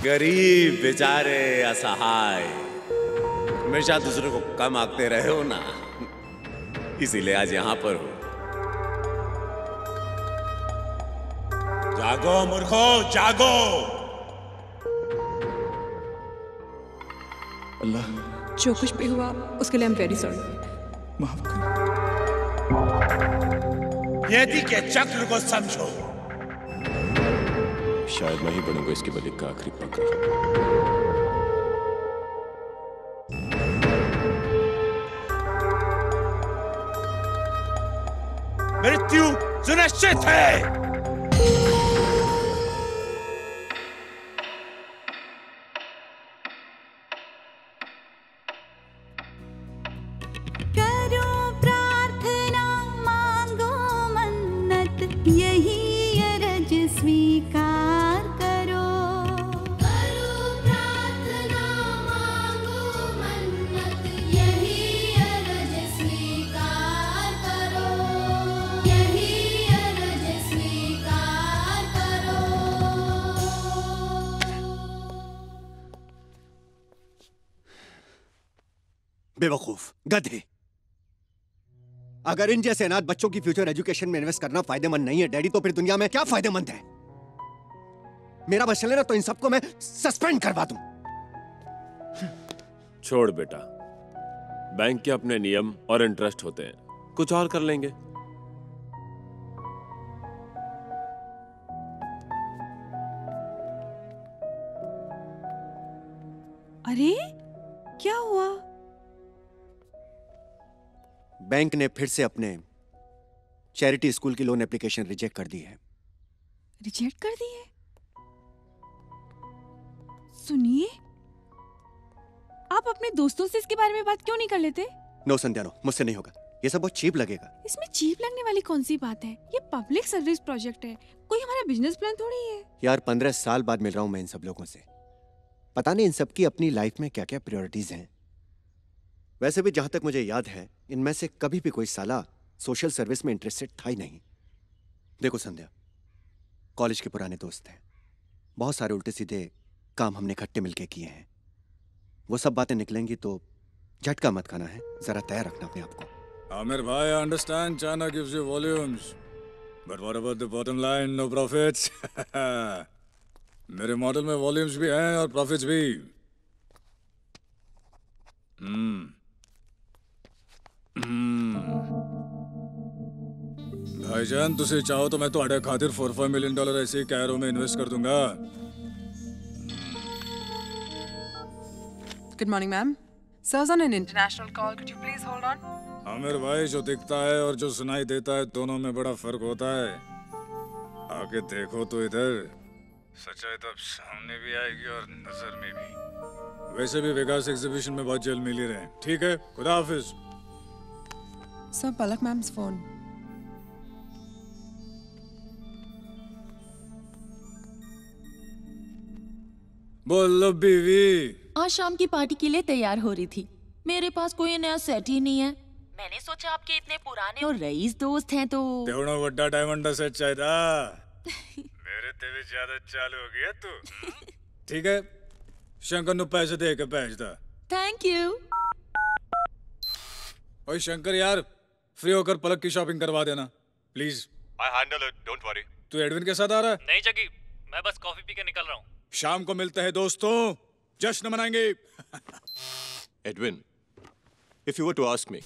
गरीब बेचारे असहाय हमेशा दूसरे को कम आंकते रहे हो ना, इसीलिए आज यहां पर हो। जागो मूर्खो, जागो। अल्लाह, जो कुछ भी हुआ उसके लिए I'm very sorry। माफ कर। नियति के चक्र को समझो। शायद मैं ही बनूंगा इसकी मलिक का आखिरी पकड़। मृत्यु सुनिश्चित है। बेवकूफ, गधे। अगर इन जैसे अनाथ बच्चों की फ्यूचर एजुकेशन में इन्वेस्ट करना फायदेमंद नहीं है डैडी, तो फिर दुनिया में क्या फायदेमंद है? मेरा बस चले ना तो इन सबको मैं सस्पेंड करवा दूं। छोड़ बेटा, बैंक के अपने नियम और इंटरेस्ट होते हैं, कुछ और कर लेंगे। अरे क्या हुआ? बैंक ने फिर से अपने चैरिटी स्कूल की लोन एप्लीकेशन रिजेक्ट कर दी है। रिजेक्ट कर दी है? सुनिए, आप अपने दोस्तों से इसके बारे में बात क्यों नहीं कर लेते? नो संध्या, नो, मुझसे नहीं होगा। ये सब बहुत चीप लगेगा। इसमें चीप लगने वाली कौन सी बात है? ये पब्लिक सर्विस प्रोजेक्ट है, कोई हमारा बिजनेस प्लान थोड़ी है। यार 15 साल बाद मिल रहा हूं मैं इन सब लोगों से। पता नहीं इन सब की अपनी लाइफ में क्या क्या प्रायोरिटीज हैं। वैसे भी जहां तक मुझे याद है, इनमें से कभी भी कोई साला सोशल सर्विस में इंटरेस्टेड था ही नहीं। देखो संध्या, कॉलेज के पुराने दोस्त हैं, बहुत सारे उल्टे सीधे काम हमने इकट्ठे मिलके किए हैं। वो सब बातें निकलेंगी तो झटका मत खाना है, जरा तैयार रखना अपने आप को। आमिर भाई, I understand China gives you volumes, but what about the bottom line? No profits. मेरे मॉडल में वॉल्यूम्स भी हैं और प्रॉफिट्स भी। भाईजान, तुझे चाहो तो मैं तुम्हारे खातिर $4-5 मिलियन ऐसे ही कैरो में इन्वेस्ट कर दूंगा। Good morning, ma'am. Sir's on an international call. Could you please hold on? Aamir भाई, जो दिखता है और जो सुनाई देता है दोनों में बड़ा फर्क होता है। आके देखो तो इधर, सच्चाई तो अब सामने भी आएगी और नजर में भी। वैसे भी विकास एग्जीबिशन में बहुत जल्द मिल ही रहे हैं। ठीक है, खुदा हाफिज। Sir, Palak ma'am's phone. बोलो बीवी। आज शाम की पार्टी के लिए तैयार हो रही थी। मेरे पास कोई नया सेट ही नहीं है। मैंने सोचा आपके इतने पुराने और रईस दोस्त हैं तो तेवड़ा वड्डा डायमंड सेट चाहिए। मेरे ते भी ज्यादा चालू हो गया तू। ठीक है, शंकर नु पैसे दे के भेज दा। Thank you. ओए शंकर यार, फ्री होकर पलक की शॉपिंग करवा देना please. I handle it, don't worry. तू एडविन के साथ आ रहा है? नहीं जगी, मैं बस कॉफी पी के निकल रहा हूँ। शाम को मिलते हैं दोस्तों, जश्न मनाएंगे। Edwin, if you were to ask me,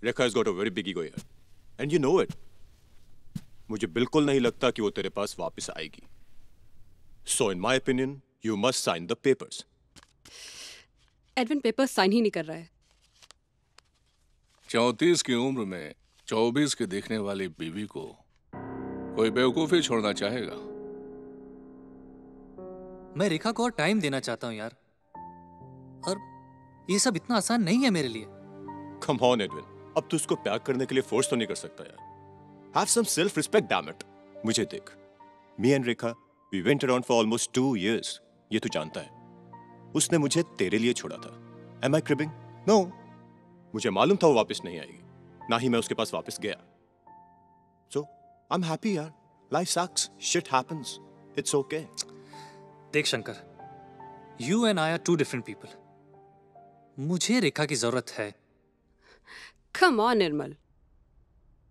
Rekha has got a very big ego here, and you know it. मुझे बिल्कुल नहीं लगता कि वो तेरे पास वापस आएगी। So in my opinion, you must sign the papers. Edwin paper sign ही नहीं कर रहा है। 34 की उम्र में 24 के देखने वाली बीवी को कोई बेवकूफी छोड़ना चाहेगा? मैं रेखा को और टाइम देना चाहता हूँ यार, और ये सब इतना आसान नहीं है मेरे लिए। Come on, Edwin. अब तू उसको प्यार करने के लिए फोर्स तो नहीं कर सकता यार। Have some self-respect, damn it. मुझे देख, me and Rekha, we went around for almost 2 years. ये तू जानता है। उसने मुझे तेरे लिए छोड़ा था। Am I cribbing? No. मुझे मालूम था वो वापस नहीं आएगी, ना ही मैं उसके पास वापस गया। So, I'm happy यार। Life sucks. Shit happens. It's okay. देख Shankar, You and I are two different people. मुझे रेखा की जरूरत है. Come on, Nirmal.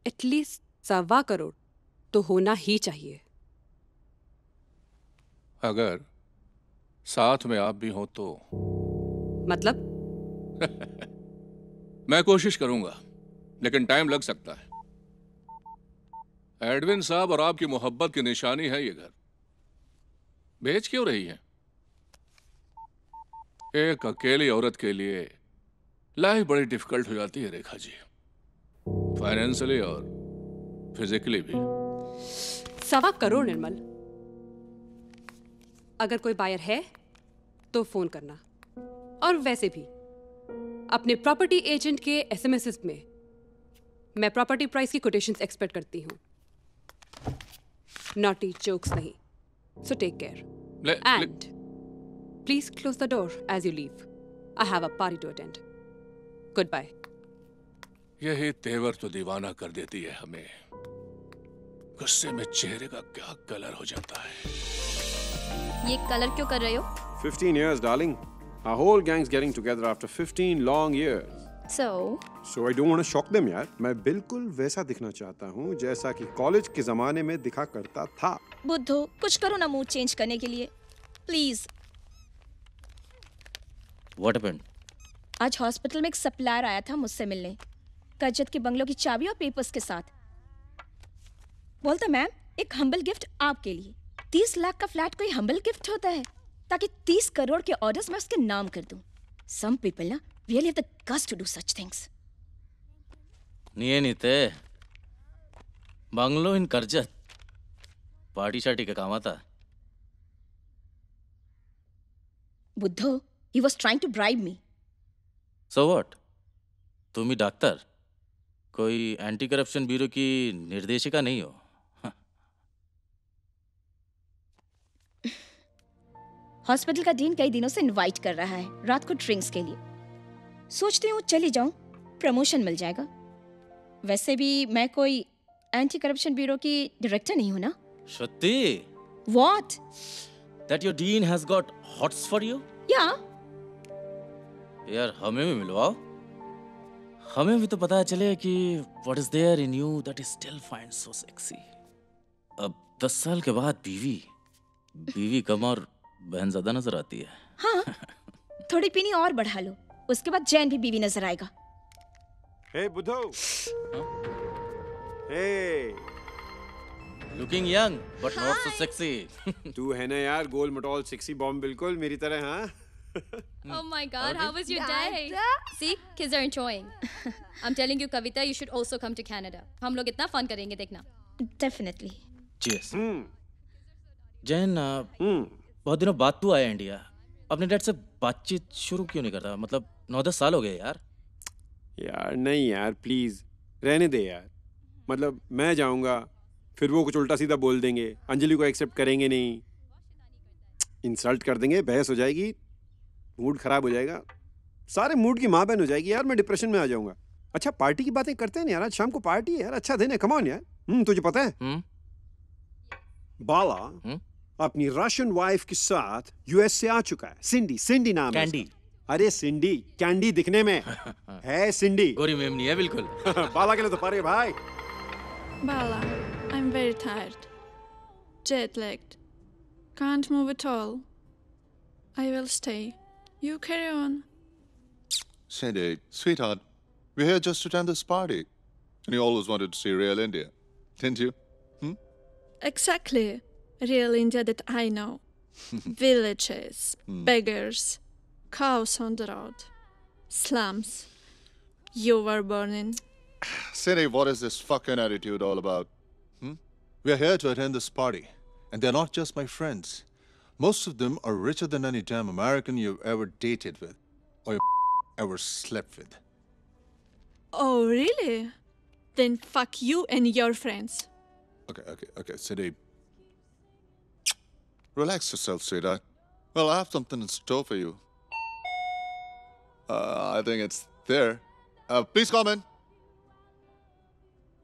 At least 1.25 crore तो होना ही चाहिए. अगर साथ में आप भी हो तो मतलब? मैं कोशिश करूंगा, लेकिन टाइम लग सकता है. एडविन साहब और आपकी मोहब्बत की निशानी है ये घर. बेच क्यों रही है? एक अकेली औरत के लिए लाइफ बड़ी डिफिकल्ट हो जाती है रेखा जी, फाइनेंशियली और फिजिकली भी. 1.25 करोड़ निर्मल. अगर कोई बायर है तो फोन करना. और वैसे भी अपने प्रॉपर्टी एजेंट के एसएमएस में मैं प्रॉपर्टी प्राइस की कोटेशंस एक्सपेक्ट करती हूँ. नॉटी जोक्स नहीं. So take care and please close the door as you leave. I have a party to attend. Good bye. यही तेवर तो दीवाना कर देती है हमें. गुस्से में चेहरे का क्या कलर हो जाता है. ये कलर क्यों कर रहे हो? 15 years, darling. Our whole gang's getting together after 15 long years. So I don't want to shock them, यार. मैं बिल्कुल वैसा दिखना चाहता हूँ जैसा कि कॉलेज के जमाने में दिखा करता था. बुद्धू, कुछ करो ना मूड चेंज करने के लिए, प्लीज. What happened? आज हॉस्पिटल में एक सप्लायर आया था मुझसे मिलने, कजत के बंगलों की चाबी और पेपर्स के साथ. बोलता मैम, एक हम्बल गिफ्ट आपके लिए. 30 लाख का फ्लैट कोई हम्बल गिफ्ट होता है? ताकि 30 करोड़ के ऑर्डर्स मैं उसके नाम कर दूं. Some people ना really have the guts to do such things. नीते बंगलो इन कर्जत पार्टी शार्टी का काम आता. बुद्धो, he was trying to bribe me. So what? तुम ही डॉक्टर, कोई एंटी करप्शन ब्यूरो की निर्देशिका नहीं हो. हॉस्पिटल का डीन कई दिनों से इनवाइट कर रहा है रात को ड्रिंक्स के लिए. सोचती हूँ चली जाऊं, प्रमोशन मिल जाएगा. वैसे भी मैं कोई एंटी करप्शन ब्यूरो की डायरेक्टर नहीं हूं ना. Satti. What? That your dean has got hots for you? Yeah. यार हमें भी मिलवाओ. हमें भी तो पता चले कि what is there in you that is still finds so sexy. अब 10 साल के बाद बीवी कम और बहन ज्यादा नजर आती है. हाँ, थोड़ी पीनी और बढ़ा लो, उसके बाद जैन भी बीवी नजर आएगा. Hey बुद्धू. Hey. Looking young but not so sexy. तू है ना यार गोल मटोल सेक्सी बॉम्ब बिल्कुल मेरी तरह. हाँ. Oh my God, how was your day? See, kids are enjoying. I'm telling you, Kavita, you should also come to Canada. हम लोग इतना फन करेंगे देखना. Definitely. Cheers. जैन बहुत दिनों बाद तू आया इंडिया. अपने डैड से बातचीत शुरू क्यों नहीं करता? मतलब 9-10 साल हो गए यार. यार नहीं यार प्लीज रहने दे यार. मतलब मैं जाऊंगा फिर वो कुछ उल्टा सीधा बोल देंगे, अंजलि को एक्सेप्ट करेंगे नहीं, इंसल्ट कर देंगे, बहस हो जाएगी, मूड खराब हो जाएगा, सारे मूड की माँ बहन हो जाएगी यार. मैं डिप्रेशन में आ जाऊंगा. अच्छा पार्टी की बातें करते हैं यार. आज शाम को पार्टी है यार. अच्छा दिन है. कम ऑन यार. तुझे पता है बाला अपनी रशियन वाइफ के साथ यूएस से आ चुका है. सिंडी नाम है. कैंडी. अरे सिंडी कैंडी दिखने में है. सिंडी गोरी मेम नहीं है बिल्कुल. बाला के लिए तो पारे भाई. Bala, I'm very tired. Jet lagged. Can't move at all. I will stay. You carry on. Cindy, sweetheart, we're here just to attend this party. And you always wanted to see real India, didn't you? Exactly. Real India that I know. Villages, beggars, cows on the road, slums. You were born in. Cindy, what is this fucking attitude all about? We're here to attend this party. And they're not just my friends. Most of them are richer than any damn American you've ever dated with. Or ever slept with. Oh, really? Then fuck you and your friends. Okay, Cindy. Relax yourself, sweetheart. Well, I have something in store for you. I think it's there. Please come in.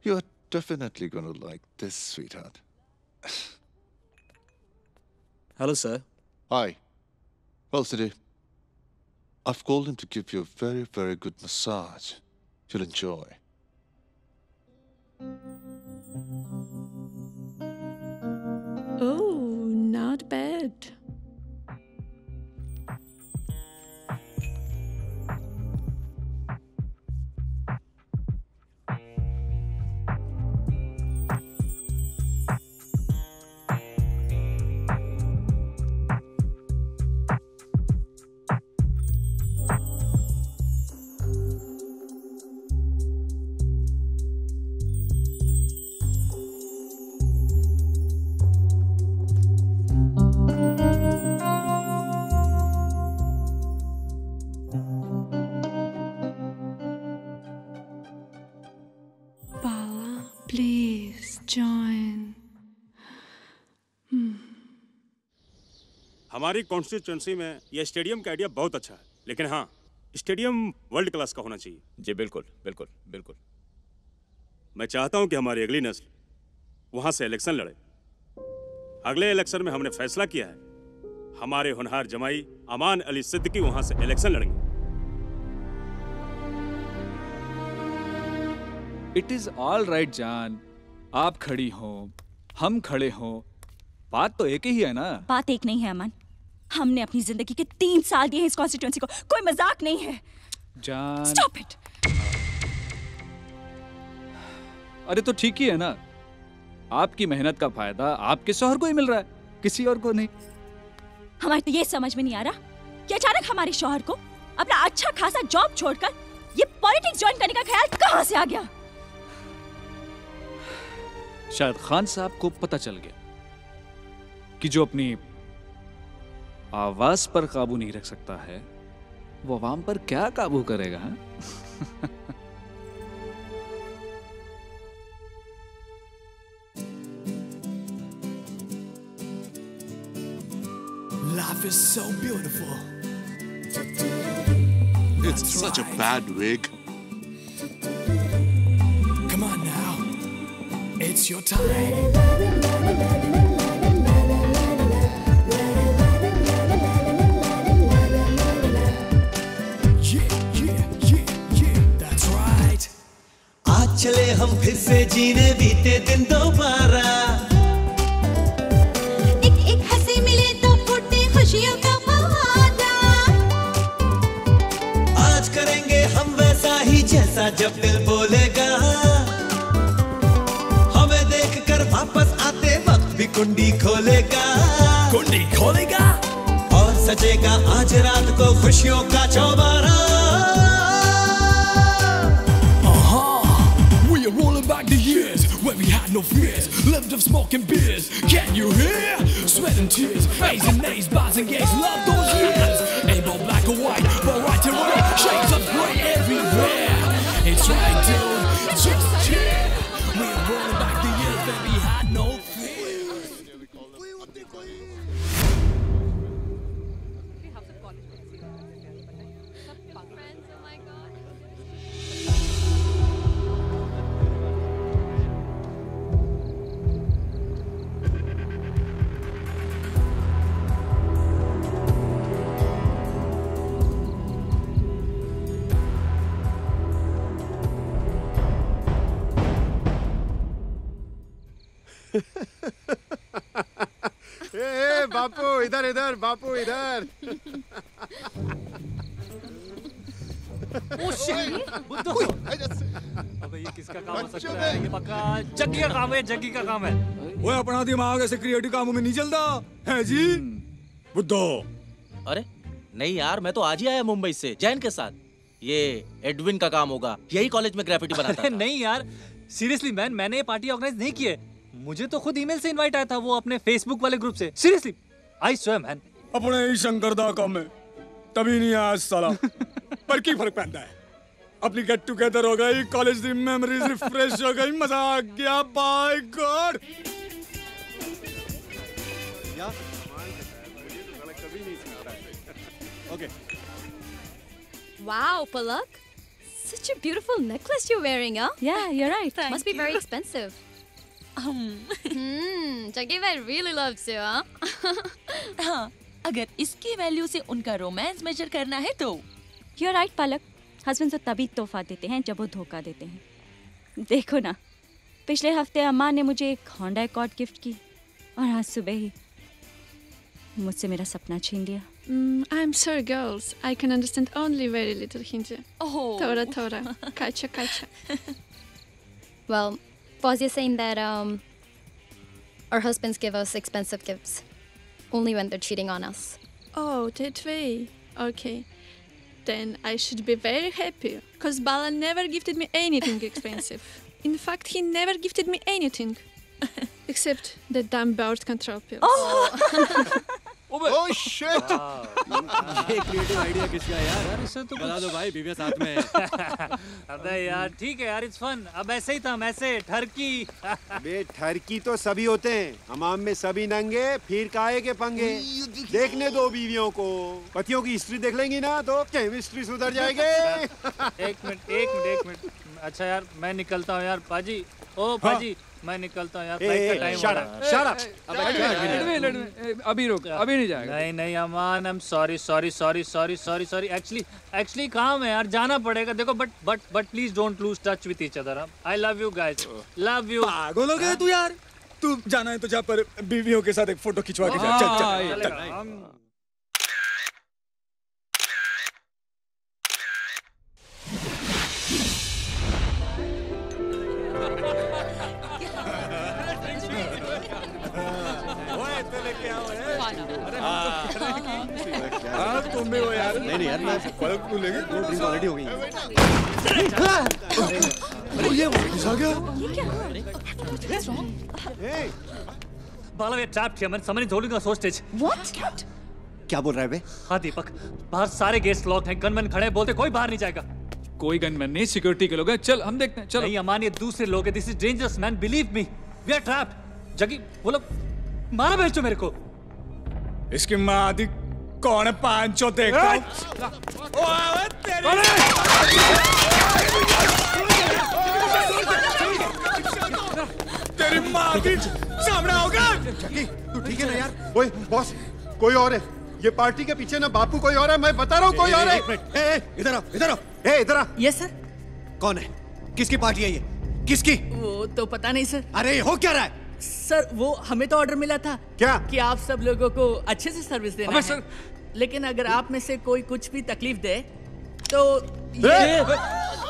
You're definitely gonna like this, sweetheart. Hello, sir. Hi. Well, Sidi, I've called him to give you a very, very good massage. You'll enjoy. Oh, not bad. Please join. हमारी constituency में यह stadium का idea बहुत अच्छा है, लेकिन हाँ, stadium world class का होना चाहिए। जी बिल्कुल बिल्कुल बिल्कुल। मैं चाहता हूं कि हमारी अगली नस्ल वहां से इलेक्शन लड़े। अगले इलेक्शन में हमने फैसला किया है, हमारे होनहार जमाई अमान अली सिद्दीकी वहां से इलेक्शन लड़ेंगे। इट इज ऑल राइट जान, आप खड़ी हो, हम खड़े हो, बात तो एक ही है ना। बात एक नहीं है अमन, हमने अपनी जिंदगी के 3 साल दिए हैं इस कॉन्स्टिट्यूएंसी को, कोई मजाक नहीं है। जान स्टॉप इट। अरे तो ठीक ही है ना, आपकी मेहनत का फायदा आपके शौहर को ही मिल रहा है, किसी और को नहीं। हमारे तो ये समझ में नहीं आ रहा कि अचानक हमारे शौहर को अपना अच्छा खासा जॉब छोड़कर ये पॉलिटिक्स ज्वाइन करने का ख्याल कहां से आ गया। शायद खान साहब को पता चल गया कि जो अपनी आवाज पर काबू नहीं रख सकता है वो अवाम पर क्या काबू करेगा। हाँ? Life is so beautiful. It's such a bad wig. Come on now, it's your time. आज चले हम फिर से जीने बीते दिन दोबारा, एक एक हंसी मिले तो फूटे खुशियों का फव्वारा। आज करेंगे हम वैसा ही जैसा जब दिल बोलेगा, हमें देखकर वापस आते वक्त भी कुंडी खोलेगा, कुंडी खोलेगा और सजेगा आज रात को खुशियों का चौबारा। Rolling back the years when we had no fears, lived of smoking beers. Can you hear? Sweat and tears, A's and A's, bars and gays, love those years. Ain't no black or white, but right and right, shades of grey everywhere. It's right, dude, it's just here. We're rolling back the years when we had no fears. ए बापू इधर इधर, बापू इधर। अबे ये किसका काम हो सकता है? ये पक्का जग्गी का काम है, जग्गी का काम है। वो अपना दिमाग ऐसे क्रिएटिव कामों में नहीं चलता है जी बुद्धो। अरे नहीं यार, मैं तो आज ही आया मुंबई से जैन के साथ। ये एडविन का काम होगा, यही कॉलेज में ग्राफिटी बनाता था। नहीं यार, सीरियसली मैन, मैंने ये पार्टी ऑर्गेनाइज नहीं की है। मुझे तो खुद ईमेल से इनवाइट आया था, वो अपने फेसबुक वाले ग्रुप से। Seriously I swear man. अपने ही शंकर दा काम है, तभी नहीं आया साला। पर की फर्क पैदा है, अपनी गेट टुगेदर हो गई, कॉलेज की मेमोरीज रिफ्रेश हो गई, मजा आ गया। By god Okay. Wow, Palak. Such a beautiful necklace you're wearing, huh? Yeah, you're right. Must be very expensive. Jaggi really loves you, huh? अगर इसकी वैल्यू से उनका रोमांस मेजर करना है तो You're right, पलक। हस्बैंड तो तभी तोहफा देते हैं जब वो धोखा देते हैं। देखो ना, पिछले हफ्ते अम्मा ने मुझे एक होंडा अकॉर्ड गिफ्ट की और आज सुबह ही मुझसे मेरा सपना छीन लिया। I'm sorry, girls. I can understand only very little Hindi. Oh. Tora. Kacha. Well, Fauzia's saying that our husbands give us expensive gifts only when they're cheating on us. Oh, that way. Okay. Then I should be very happy, because Bala never gifted me anything expensive. In fact, he never gifted me anything. Except the dumb birth control pills. Oh shit! ये creative idea किसका है यार? इसे तो बता दो भाई, बीवियां साथ में है। अबे यार ठीक है यार, इट्स फन। अब ऐसे ही था, ऐसे ठरकी। बे ठरकी तो सभी होते हैं, हमाम में सभी नंगे, फिर काहे के पंगे। देखने दो बीवियों को, पतियों की हिस्ट्री देख लेंगी ना तो केमिस्ट्री सुधर जाएगी। एक मिनट। अच्छा यार, मैं निकलता हूँ यार पाजी। ओ पाजी, मैं निकलता हूँ यार, फ्लाइट का टाइम हो रहा है। Shut up! अभी रुक, अभी नहीं जाएगा। नहीं अमान, I'm sorry। Actually काम है यार, जाना पड़ेगा। देखो but please don't lose touch with each other. I love you guys. Love you. पागल हो गया तू यार? तू जाना है तो जा, पर बीवियों के साथ एक फोटो खिंचवा के जा। चल। तुम भी हो यार? नहीं यार, मैं पलक तू लेंगे? दो ड्रिंक ऑलरेडी हो गई हैं। ये वापस आ गया? Bala, we are trapped here, man. Someone is holding us hostage. What? क्या बोल रहा है बे? हाँ दीपक, बाहर सारे गेट्स लॉक्ड हैं, गनमैन खड़े हैं, बोलते कोई बाहर नहीं जाएगा। कोई गनमैन नहीं, सिक्योरिटी के लोग हैं। चल हम देखते हैं। चलो। नहीं अमान, ये दूसरे लोग हैं। This is dangerous man, believe me. We are trapped. जगी वो लोग मारा भेजो मेरे को। इसकी माँ दी कौन है? पांचों देखता हूँ। तेरी माँ की सामने होगा। तू ठीक है ना यार? ओए बॉस, कोई और है। ये पार्टी के पीछे ना बापू कोई और है, मैं बता रहा हूँ कोई और है। एक मिनट, इधर आओ। इधर आ। Yes sir. कौन है? किसकी पार्टी है ये? किसकी? वो तो पता नहीं सर। अरे हो क्या रहा है? सर वो हमें तो ऑर्डर मिला था क्या कि आप सब लोगों को अच्छे से सर्विस देना है। सर। लेकिन अगर आप में से कोई कुछ भी तकलीफ दे तो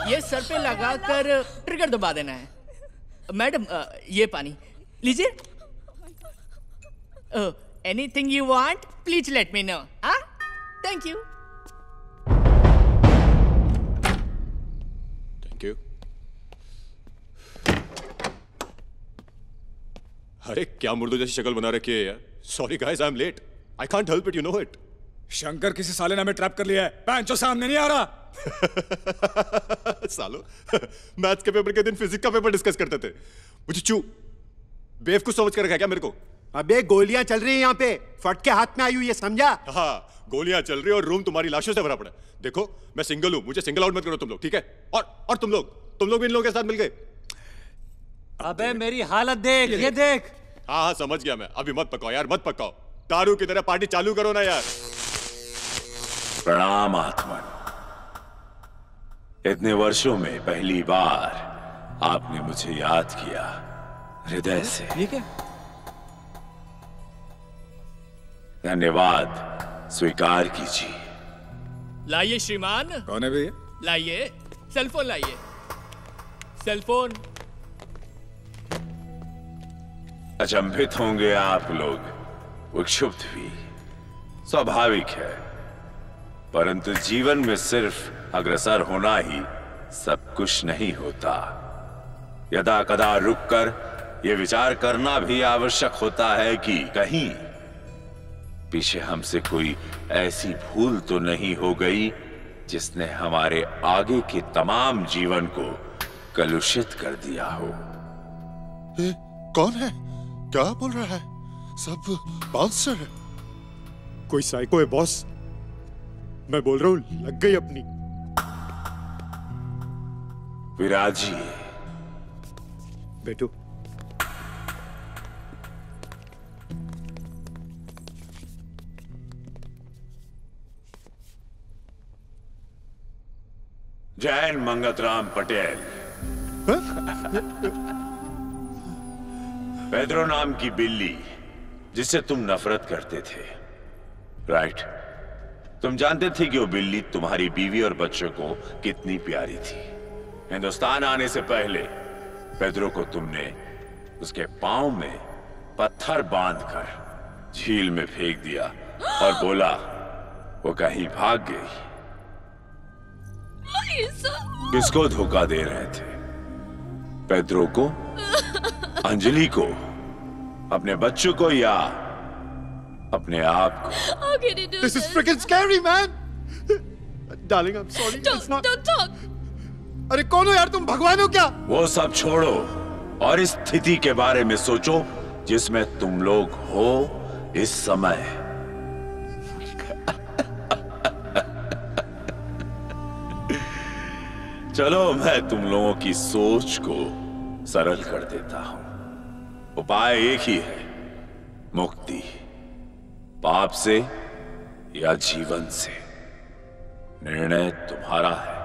ये सर पे लगाकर ट्रिगर दबा देना है। मैडम ये पानी लीजिए। Anything you want please let me know. हाँ, थैंक यू। अरे क्या मुर्दों जैसी शक्ल बना रखी है यार। Sorry guys, I am late. I can't help it, you know it. Shankar किसी साले ने हमें ट्रैप कर लिया है। पैंचो सामने नहीं आ रहा। सालो, मैथ्स के पेपर के दिन फिजिक्स का पेपर डिस्कस करते थे। मुझे चू बेवकूफ समझ कर रखा है क्या मेरे को? अबे गोलियां चल रही हैं यहाँ पे, फट के हाथ में आई हुई है, समझा? हाँ, गोलियां चल रही है और रूम तुम्हारी लाशों से भरा पड़ा है। देखो मैं सिंगल हूँ, मुझे सिंगल आउट मत करो तुम लोग, ठीक है? और तुम लोग भी इन लोगों के साथ मिल गए। अबे मेरी हालत देख, ये देख। हाँ समझ गया मैं। अभी मत पकाओ यार, मत पकाओ। दारू की तरह पार्टी चालू करो ना यार। प्रणाम आत्मन। इतने वर्षों में पहली बार आपने मुझे याद किया हृदय से। ये क्या? धन्यवाद, स्वीकार कीजिए। लाइए श्रीमान। कौन है भैया? लाइए सेलफोन, लाइए सेलफोन। अचंभित होंगे आप लोग, विक्षुब्ध भी स्वाभाविक है, परंतु जीवन में सिर्फ अग्रसर होना ही सब कुछ नहीं होता। यदा कदा रुककर यह विचार करना भी आवश्यक होता है कि कहीं पीछे हमसे कोई ऐसी भूल तो नहीं हो गई जिसने हमारे आगे के तमाम जीवन को कलुषित कर दिया हो। कौन है? क्या बोल रहा है? सब बाउंसर है। कोई साइको है बॉस। मैं बोल रहा हूं, लग गई अपनी। विराजिए। बैठो। जैन मंगतराम पटेल। पेड्रो नाम की बिल्ली जिससे तुम नफरत करते थे, राइट? तुम जानते थे कि वो बिल्ली तुम्हारी बीवी और बच्चों को कितनी प्यारी थी। हिंदुस्तान आने से पहले पेड्रो को तुमने उसके पांव में पत्थर बांधकर झील में फेंक दिया और बोला वो कहीं भाग गई। किसको धोखा दे रहे थे? पेड्रो को, अंजलि को, अपने बच्चों को या अपने आप को? This is freaking scary, man. Darling, I'm sorry. It's not. Don't talk. अरे कौन हो यार तुम? भगवान हो क्या? वो सब छोड़ो और इस स्थिति के बारे में सोचो जिसमें तुम लोग हो इस समय। चलो मैं तुम लोगों की सोच को सरल कर देता हूं। उपाय एक ही है, मुक्ति। पाप से या जीवन से, निर्णय तुम्हारा है।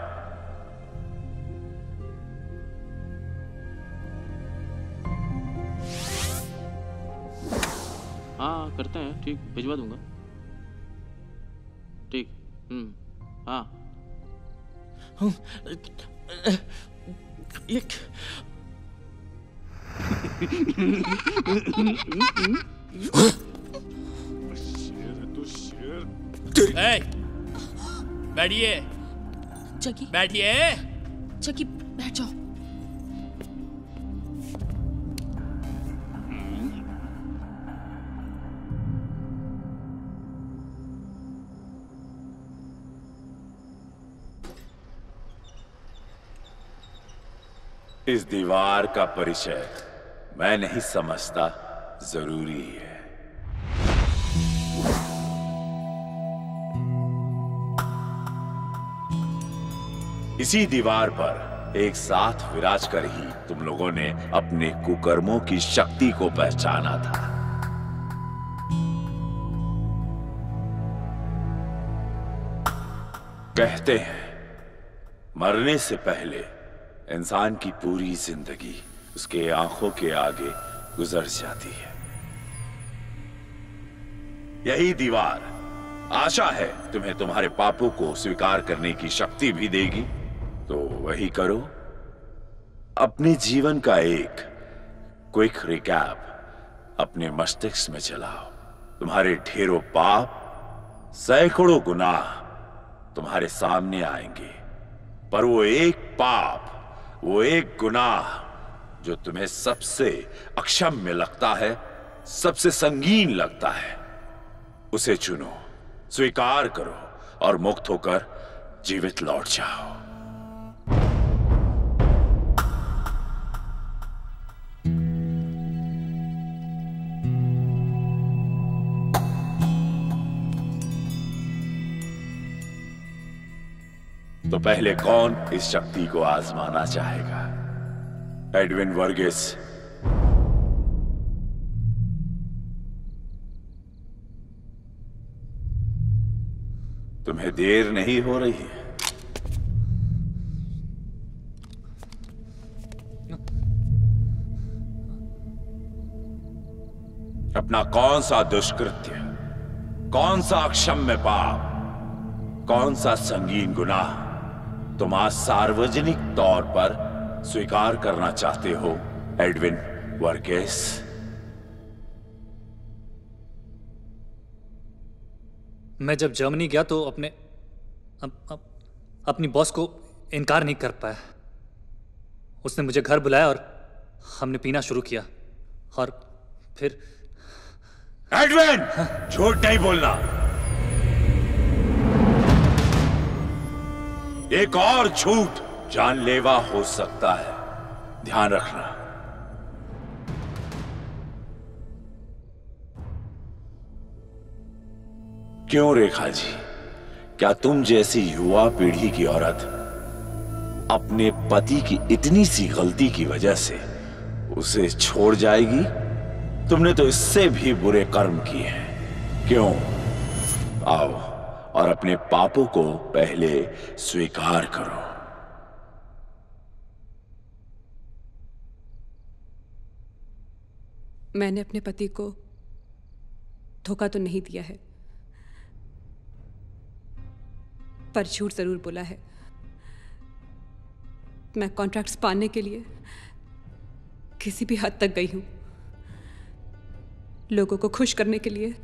हाँ करते हैं, ठीक, भिजवा दूंगा। ठीक, हाँ। बैठिए। जगी, बैठिए। जगी, बैठ जाओ। इस दीवार का परिचय मैं नहीं समझता जरूरी है। इसी दीवार पर एक साथ विराज कर ही तुम लोगों ने अपने कुकर्मों की शक्ति को पहचाना था। कहते हैं मरने से पहले इंसान की पूरी जिंदगी उसके आंखों के आगे गुजर जाती है। यही दीवार आशा है तुम्हें तुम्हारे पापों को स्वीकार करने की शक्ति भी देगी। तो वही करो। अपने जीवन का एक क्विक रिकैप अपने मस्तिष्क में चलाओ। तुम्हारे ढेरों पाप, सैकड़ों गुनाह तुम्हारे सामने आएंगे, पर वो एक पाप, वो एक गुनाह जो तुम्हें सबसे अक्षम्य लगता है, सबसे संगीन लगता है, उसे चुनो, स्वीकार करो और मुक्त होकर जीवित लौट जाओ। तो पहले कौन इस शक्ति को आजमाना चाहेगा? एडविन वर्गीस। तुम्हें देर नहीं हो रही है? अपना कौन सा दुष्कृत्य, कौन सा अक्षम्य पाप, कौन सा संगीन गुनाह तुम आज सार्वजनिक तौर पर स्वीकार करना चाहते हो, एडविन वर्गीस? मैं जब जर्मनी गया तो अपनी बॉस को इनकार नहीं कर पाया। उसने मुझे घर बुलाया और हमने पीना शुरू किया और फिर। एडविन, झूठ नहीं बोलना। एक और झूठ जानलेवा हो सकता है, ध्यान रखना। क्यों रेखा जी, क्या तुम जैसी युवा पीढ़ी की औरत अपने पति की इतनी सी गलती की वजह से उसे छोड़ जाएगी? तुमने तो इससे भी बुरे कर्म किए हैं। क्यों? आओ और अपने पापों को पहले स्वीकार करो। मैंने अपने पति को धोखा तो नहीं दिया है, पर झूठ जरूर बोला है। मैं कॉन्ट्रैक्ट्स पाने के लिए किसी भी हद तक गई हूं, लोगों को खुश करने के लिए।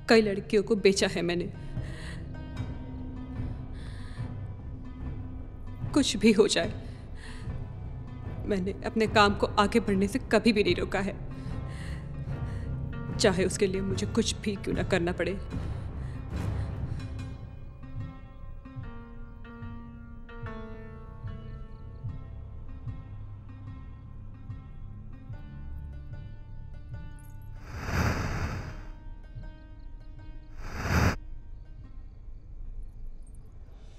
कई लड़कियों को बेचा है मैंने। कुछ भी हो जाए, मैंने अपने काम को आगे बढ़ने से कभी भी नहीं रोका है, चाहे उसके लिए मुझे कुछ भी क्यों ना करना पड़े।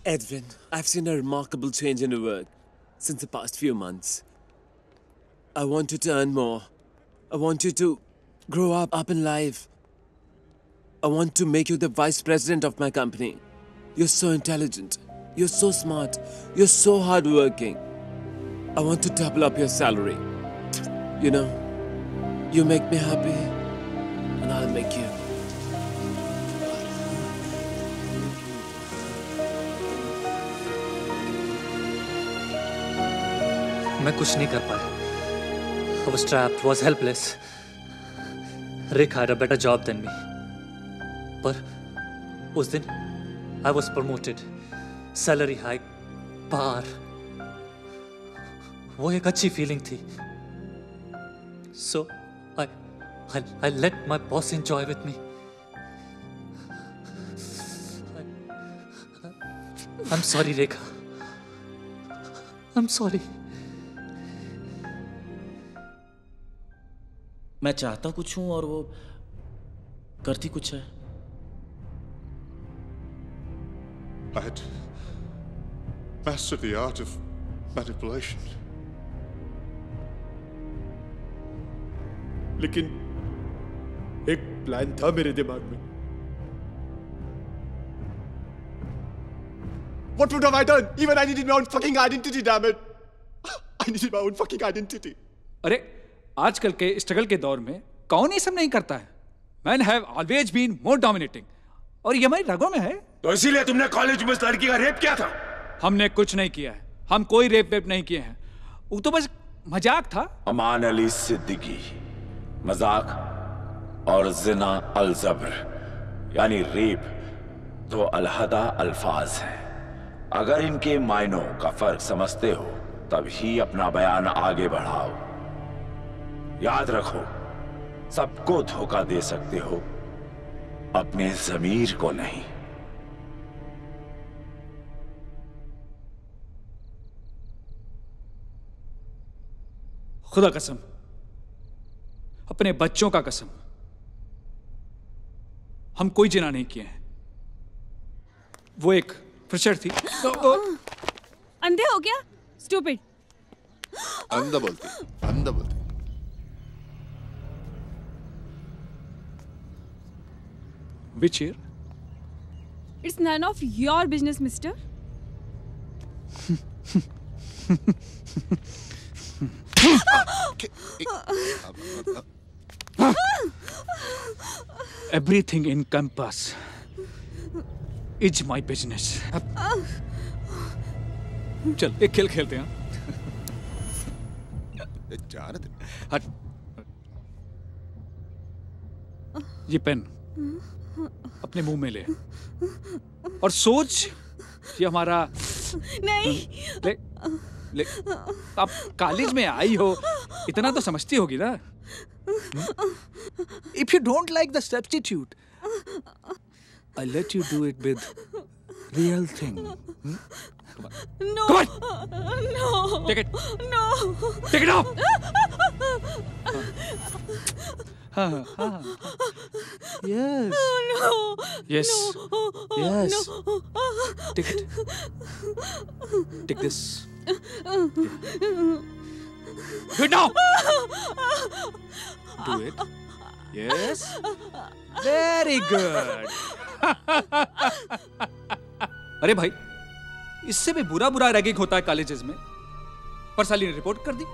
Edwin, I've seen a remarkable change in your work since the past few months. I want you to earn more. I want you to grow up in life. I want to make you the vice president of my company. You're so intelligent. You're so smart. You're so hardworking. I want to double up your salary. You know, you make me happy, and I'll make you. मैं कुछ नहीं कर पाया। I was trapped, was helpless. Rick had a better job than me. पर उस दिन I was promoted, salary hike, बार। वो एक अच्छी फीलिंग थी। So I let my boss enjoy with me. I'm sorry, Rekha. I'm sorry. मैं चाहता कुछ हूं और वो करती कुछ है। I had mastered the art of manipulation. लेकिन एक प्लान था मेरे दिमाग में। What would have I done? Even I needed my own fucking identity, damn it! I needed my own fucking identity. अरे आजकल के स्ट्रगल के दौर में कौन ये सब नहीं करता है? Men have always been more dominating. और ये हमारी रगों में है। तो इसीलिए तुमने कॉलेज में उस लड़की का रेप किया था? हमने कुछ नहीं किया है। हम कोई रेप वेप नहीं किए हैं। वो तो बस मजाक था। अमान अली सिद्दीकी, मजाक और जिना अल जबर यानी रेप दो अलहदा अल्फाज हैं। अगर इनके मायनों का फर्क समझते हो तभी अपना बयान आगे बढ़ाओ। याद रखो, सबको धोखा दे सकते हो, अपने ज़मीर को नहीं। खुदा कसम, अपने बच्चों का कसम, हम कोई जिना नहीं किए हैं। वो एक फ्रेशर थी। अंधे हो गया? स्टूपिड। अंधा बोलती, अंधा बोलती। Which year? It's none of your business, mister. Everything in campus is my business. चल एक खेल खेलते हैं। हट। ये पेन अपने मुंह में ले और सोच ये हमारा नहीं। ले आप कॉलेज में आई हो, इतना तो समझती होगी ना। If you don't like the substitute, I'll let you do it with real thing. No. Come on. No. Take it. No. Take it off. Yes. No. Yes. No. Yes. No. Take it. Take this. Do it now. Do it. Yes. Very good. अरे भाई, इससे भी बुरा ragging होता है colleges में। पर साली ने रिपोर्ट कर दी।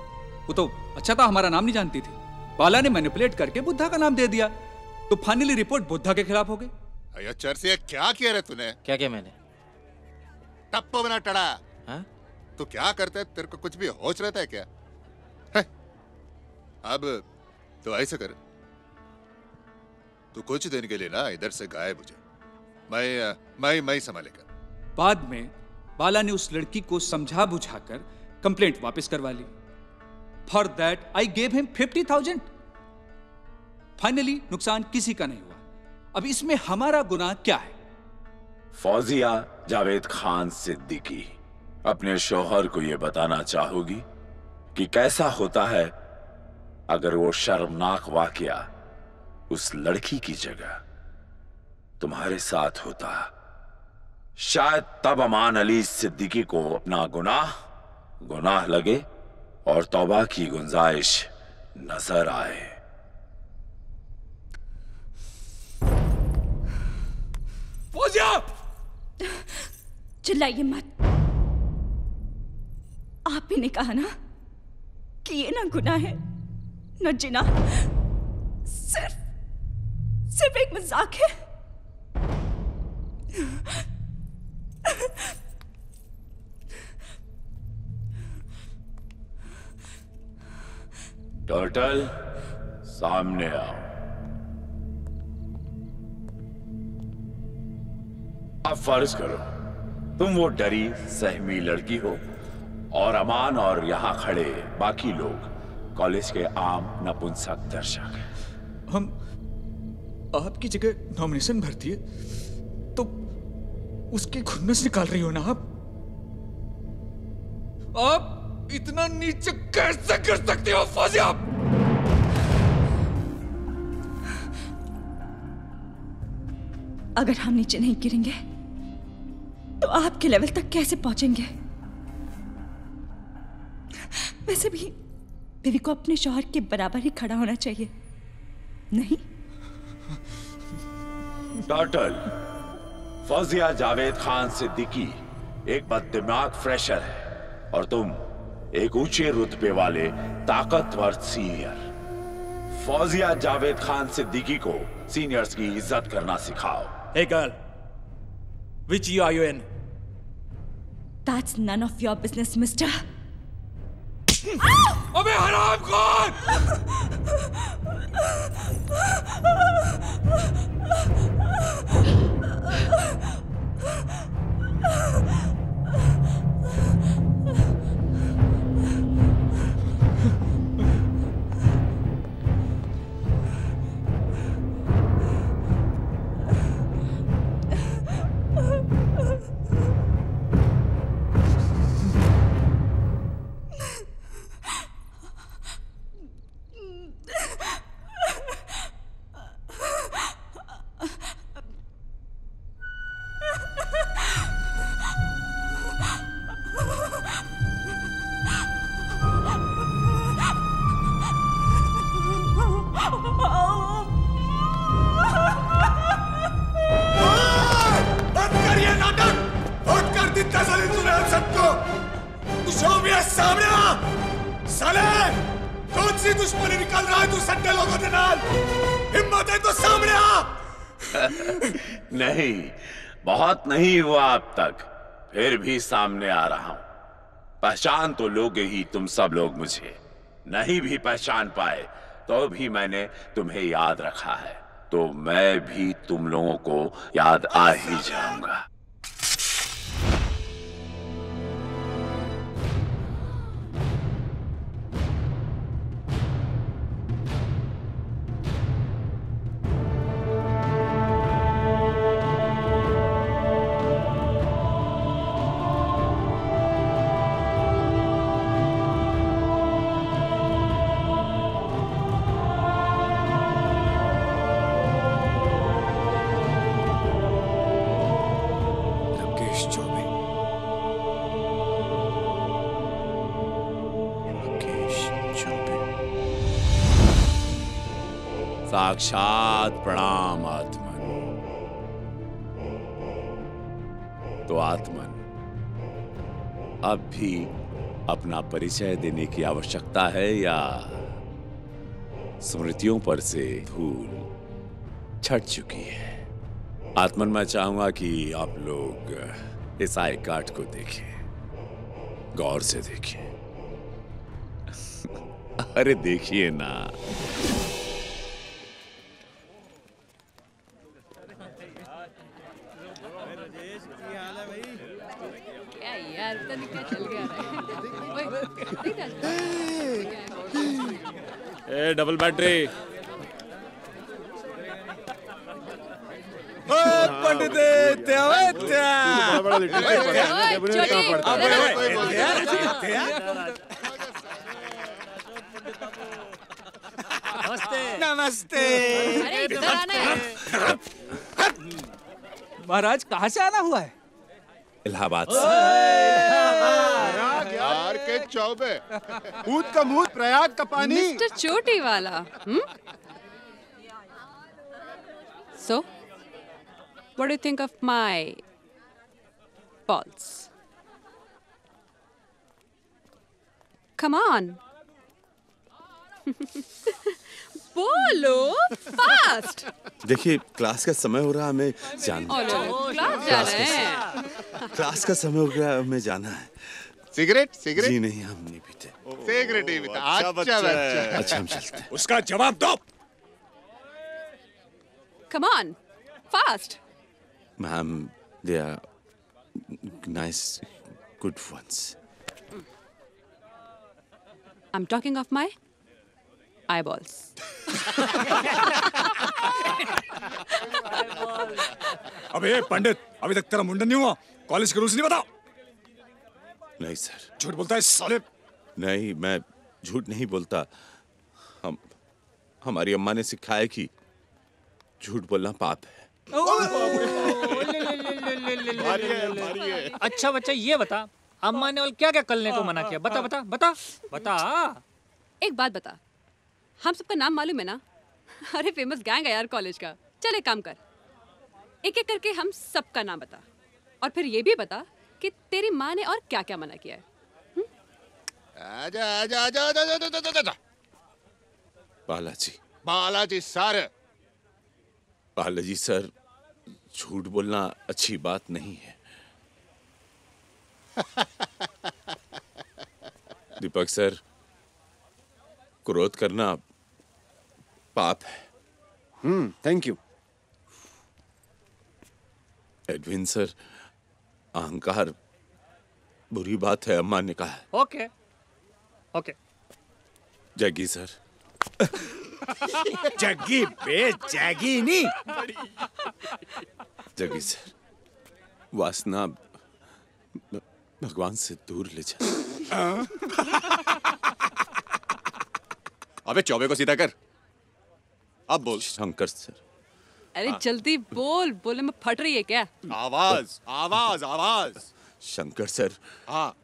वो तो अच्छा था हमारा नाम नहीं जानती थी। बाला ने मैनिपुलेट करके बुद्धा का नाम दे दिया, तो फाइनली रिपोर्ट बुद्धा के खिलाफ हो गई। अयो चर्सिया, क्या किया रे तूने? क्या किया मैंने? टप्पो बना टड़ा। हाँ? तो क्या करता है? तेरे को कुछ भी होश रहता है क्या? है? अब तो ऐसे कर, तू कुछ दिन के लिए ना इधर से गायब हो जा, मैं संभालेगा। बाद में बाला ने उस लड़की को समझा बुझाकर कंप्लेंट वापस करवा ली। For that I gave him 50,000। Finally नुकसान किसी का नहीं हुआ। अब इसमें हमारा गुनाह क्या है? फौजिया जावेद खान सिद्दीकी अपने शौहर को यह बताना चाहोगी कि कैसा होता है अगर वो शर्मनाक वाकया उस लड़की की जगह तुम्हारे साथ होता? शायद तब अमान अली सिद्दीकी को अपना गुनाह लगे और तौबा की गुंजाइश नजर आए। फौजिया! चिल्लाइए मत। आप ही ने कहा ना कि ये ना गुनाह है न जिना, सिर्फ एक मजाक है। टर्टल, सामने आओ। अब फर्ज करो तुम वो डरी सहमी लड़की हो और अमान और यहां खड़े बाकी लोग कॉलेज के आम नपुंसक दर्शक हैं। हम आपकी जगह नॉमिनेशन भरती है तो उसकी खुन्नस निकाल रही हो ना आप इतना नीचे कैसे कर सकते हो फौजिया? अगर हम नीचे नहीं गिरेंगे तो आपके लेवल तक कैसे पहुंचेंगे? वैसे भी बीवी को अपने शौहर के बराबर ही खड़ा होना चाहिए, नहीं? टर्टल, फौजिया जावेद खान सिद्दीकी एक बददिमाग फ्रेशर है और तुम एक ऊंचे रुतबे वाले ताकतवर सीनियर। फौजिया जावेद खान सिद्दीकी को सीनियर्स की इज्जत करना सिखाओ। Hey girl, which year are you in? That's none of your business, mister. अबे हरामखोर! नहीं, बहुत नहीं हुआ अब तक, फिर भी सामने आ रहा हूं। पहचान तो लोगे ही तुम सब लोग मुझे। नहीं भी पहचान पाए तो भी मैंने तुम्हें याद रखा है, तो मैं भी तुम लोगों को याद आ ही जाऊंगा। साक्षात प्रणाम आत्मन। तो आत्मन, अब भी अपना परिचय देने की आवश्यकता है या स्मृतियों पर से धूल छट चुकी है? आत्मन, मैं चाहूंगा कि आप लोग इस आई कार्ड को देखें, गौर से देखें। अरे देखिए ना। क्या यार, पता नहीं क्या चल गया ए डबल बैटरी। पंडित नमस्ते। महाराज कहाँ से आना हुआ है? इलाहाबाद यार के चौबे। ऊद का मुंह, प्रयाग का पानी। मिस्टर चोटी वाला। So, what do you think of my balls? Come on. बोलो फास्ट। देखिए, क्लास का समय हो रहा है, हमें जाना। क्लास जा रहे हैं। क्लास का समय हो गया, हमें जाना है। सिगरेट? सिगरेट? जी नहीं, हम नहीं पीते। सिगरेट ही पीता। अच्छा बच्चा। अच्छा, हम चलते हैं। उसका जवाब दो। Come on, fast. Ma'am, they are nice, good ones. I'm talking of my eyeballs. अबे पंडित, अभी तक तेरा मुंडन नहीं हुआ? कॉलेज के रूल्स नहीं बताओ? नहीं सर। झूठ बोलता है साले। नहीं, मैं झूठ नहीं बोलता। हमारी अम्मा ने सिखाया कि झूठ बोलना पाप है। अच्छा बच्चा, ये बता, अम्मा ने और क्या क्या करने को मना किया? बता बता बता बता। एक बात बता, हम सबका नाम मालूम है ना? अरे फेमस गैंग है यार कॉलेज का। चल एक काम कर, एक एक करके हम सबका नाम बता, और फिर ये भी बता कि तेरी माँ ने और क्या क्या मना किया है। आजा आजा आजा आजा आजा आजा आजा। बालाजी। बालाजी सर। बालाजी सर, झूठ बोलना अच्छी बात नहीं है। दीपक सर, क्रोध करना पाप है। Thank you. एडविन सर, अहंकार बुरी बात है, अम्मा ने कहा है। Okay okay. Jaggi sir. Jaggi बे, जग्गी नहीं। जग्गी सर, वासना भगवान से दूर ले जा। अबे चौबे को सीधा कर। अब बोल। शंकर सर। अरे जल्दी बोल, बोले में फट रही है क्या? आवाज आवाज आवाज। शंकर सर। हाँ।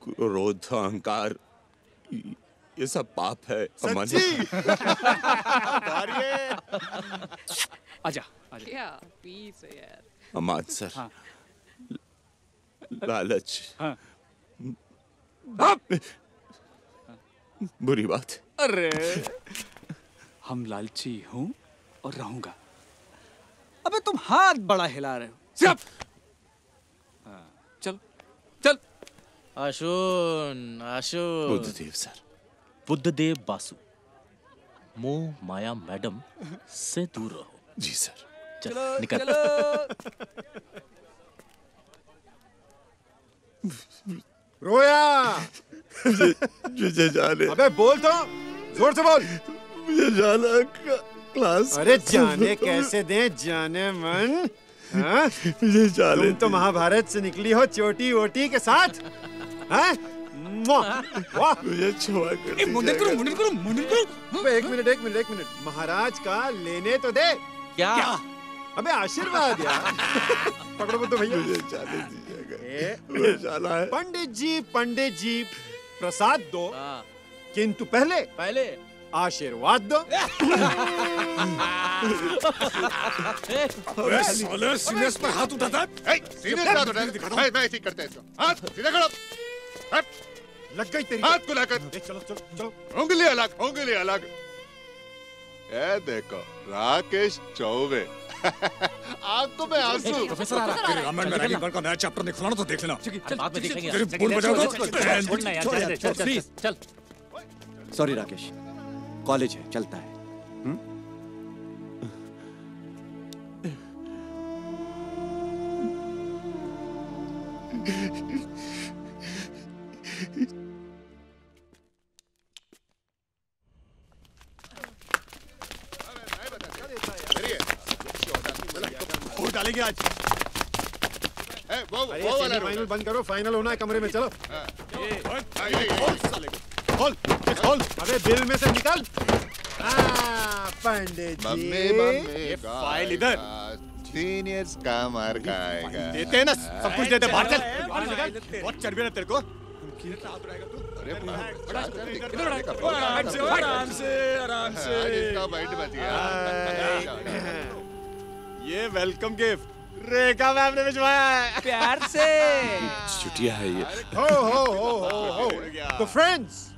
क्रोध, अहंकार, ये सब पाप है। आजा। क्या पीस है यार। अमान सर। हाँ। लालच। हाँ। बुरी बात। अरे हम लालची हूँ और रहूंगा। अबे तुम हाथ बड़ा हिला रहे हो। सिर्फ चल चल। आशुन आशुन। बुद्धदेव सर। बुद्धदेव बासु, मोह माया मैडम से दूर रहो। जी सर। चल निकल। रोया। मुझे जाने। अबे बोल तो, जोर से बोल। मुझे जाना क्लास। अरे जाने कैसे दें, जाने मन। हाँ? मुझे जाने। तुम तो महाभारत से निकली हो चोटी वोटी के साथ। हाँ? मुझे क्षमा कर। मुंडन करो। एक मिनट। महाराज का लेने तो दे। क्या? अबे आशीर्वाद यार। पकड़ो तो भैया। मुझे जाने दीजिएगा। मुझे जाना है। पंडित जी प्रसाद दो, किंतु पहले आशीर्वाद दो। अबे साले सीनियर्स पर हाथ उठाता है। सीनियर हाथ उठाता। मैं ऐसे करते हैं इसको। हाथ सीधा करो। लग गई तेरी। हाथ को लाकर। चलो चलो चलो। उंगली अलग, उंगली अलग। ये देखो राकेश चौबे। आपको मैं आंसू। प्रोफेसर आ रहा है। तेरे रामायण में रैगिंग का नया चैप्टर निकलना तो देख लेना। चल बाद में देखेंगे। तेरे बोल बजाओ तो। छोड़ना यार, चल चल चल चल। सॉरी राकेश, कॉलेज है, चलता है। वोट डालेंगे आज। वो वाला फाइनल बंद करो, फाइनल होना है, कमरे में चलो। खोल खोल। अबे बिल में से निकाल। पंडित जी, मम्मी फाइल इधर। सीनियर्स का मार खाएगा। देते हैं ना, सब कुछ देते हैं। बाहर चल। बहुत चर्बी ना तेरे को। आराम से आराम से। बैठ बच गया। ये वेलकम गिफ्ट रेखा मैम ने भिजवाया है। प्यार से। छुट्टियां है ये। हो तो फ्रेंड्स,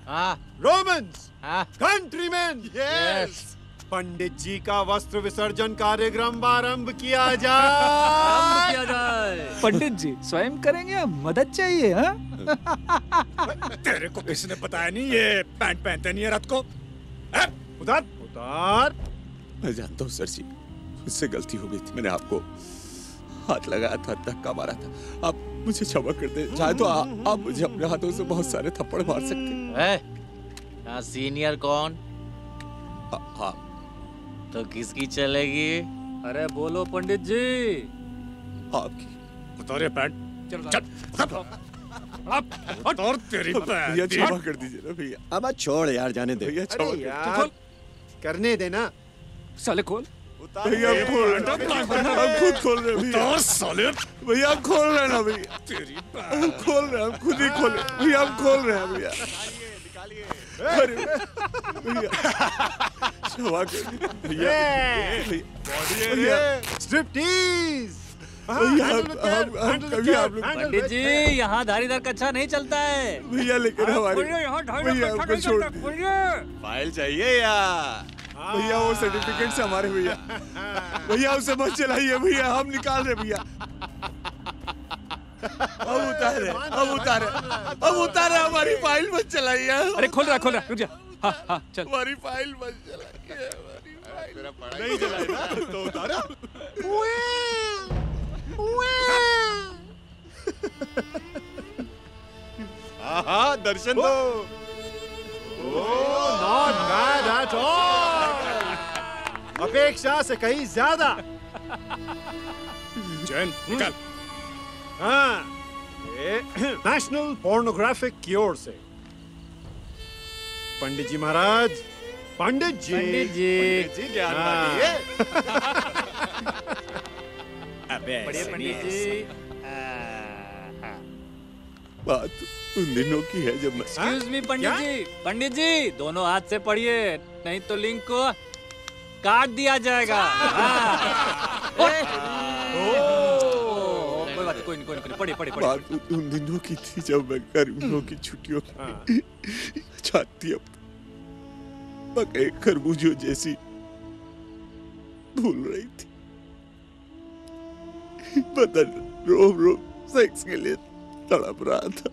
रोमन्स, कंट्रीमैन, यस, पंडित जी का वस्त्र विसर्जन कार्यक्रम आरंभ किया जाए। पंडित जी स्वयं करेंगे या मदद चाहिए? हाँ? तेरे को किसने बताया नहीं ये पैंट पहनते नहीं है रात को? उतार उतार। मैं जानता हूँ सर जी, मुझसे गलती हो गई थी। मैंने आपको हाथ लगाया था, धक्का मारा था। आप मुझे क्षमा कर दे। चाहे तो आप मुझे अपने हाथों से बहुत सारे थप्पड़ मार सकते हैं। सीनियर कौन? हाँ। तो किसकी चलेगी? अरे बोलो पंडित जी। आपकी। उतारे पैंट। चल। और तेरी भैया क्षमा कर दीजिए ना भैया। अब छोड़ यार, जाने दे। भैया क्षमा यार, करने देना। साले खोल। भैया खुद खोल रहे भैया। साले भैया खोल रहे ना भैया। तेरी हम खोल रहे, हम खुद ही खोल रहे भैया। हम खोल रहे हैं भैया। अरे भैया क्षमा कर भैया। स्ट्रिप्टीज। पंडित जी यहाँ धारीदार कच्चा नहीं चलता है भैया। लेकिन हमारे भैया हमको छोड़ फाइल चाहिए यार भैया। वो सर्टिफिकेट से हमारे भैया। भैया उसे मत चलाइए भैया, हम निकाल रहे भैया। अब उतारे हमारी फाइल मत चलाइए। अरे खोल रहा रुक जा। हाँ चल। हमारी फाइल मत चलाइए। नहीं चलाई ना तो उतारो। हाँ दर्शन दो। Not bad at all. अपेक्षा से कहीं ज्यादा। जैन निकाल। हाँ, नेशनल पोर्नोग्राफिक क्योर से। पंडित जी महाराज, पंडित जी ज्ञान बांटिए। अबे पंडित जी। बात उन दिनों की है जब मैं। एक्सक्यूज मी पंडित जी दोनों हाथ से पढ़िए, नहीं तो लिंक को काट दिया जाएगा। कोई नहीं पढ़िए। बात उन दिनों की थी जब मैं गर्मियों की छुट्टियों में छाती पके खरबूजों जैसी भूल रही थी। बदन रोम सेक्स के लिए तड़प रहा था।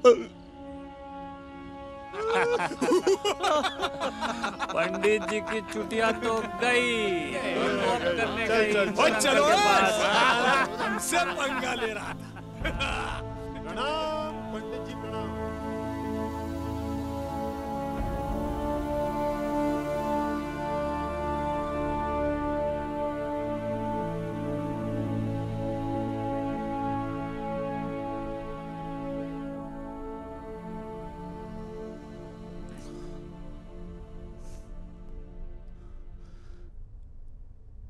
पंडित जी की छुट्टियां तो गई, करने गई। चलो हमसे पंगा ले रहा था। प्रणाम पंडित जी, प्रणाम।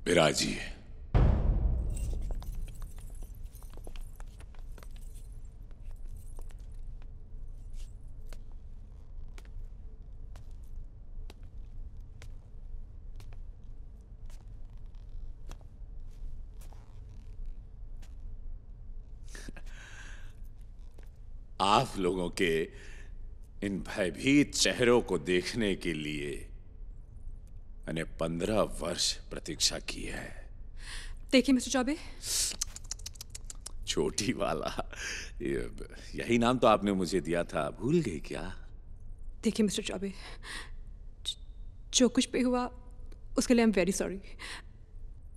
विराजिए। आप लोगों के इन भयभीत चेहरों को देखने के लिए मैंने 15 वर्ष प्रतीक्षा की है। देखिए मिस्टर चौबे, छोटी वाला, यही नाम तो आपने मुझे दिया था, भूल गई क्या? देखिए मिस्टर चौबे, जो कुछ भी हुआ उसके लिए आई एम वेरी सॉरी,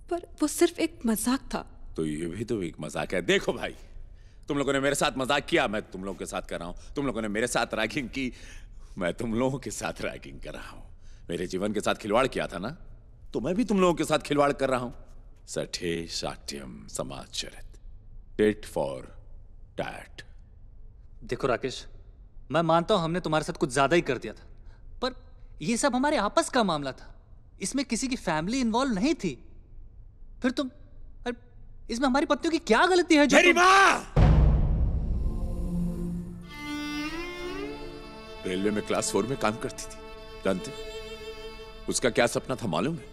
पर वो सिर्फ एक मजाक था। तो ये भी तो एक मजाक है। देखो भाई, तुम लोगों ने मेरे साथ मजाक किया, मैं तुम लोगों के साथ कर रहा हूं। तुम लोगों ने मेरे साथ रैगिंग की, मैं तुम लोगों के साथ रैगिंग कर रहा हूं। मेरे जीवन के साथ खिलवाड़ किया था ना, तो मैं भी तुम लोगों के साथ खिलवाड़ कर रहा हूं। सठे साठ्यम समाचरित, टिट फॉर टैट। देखो राकेश, मैं मानता हूं हमने तुम्हारे साथ कुछ ज्यादा ही कर दिया था, पर यह सब हमारे आपस का मामला था, इसमें किसी की फैमिली इन्वॉल्व नहीं थी। फिर तुम, इसमें हमारी पत्नियों की क्या गलती है? मेरी माँ रेलवे में क्लास 4 में काम करती थी, जानते? उसका क्या सपना था मालूम है?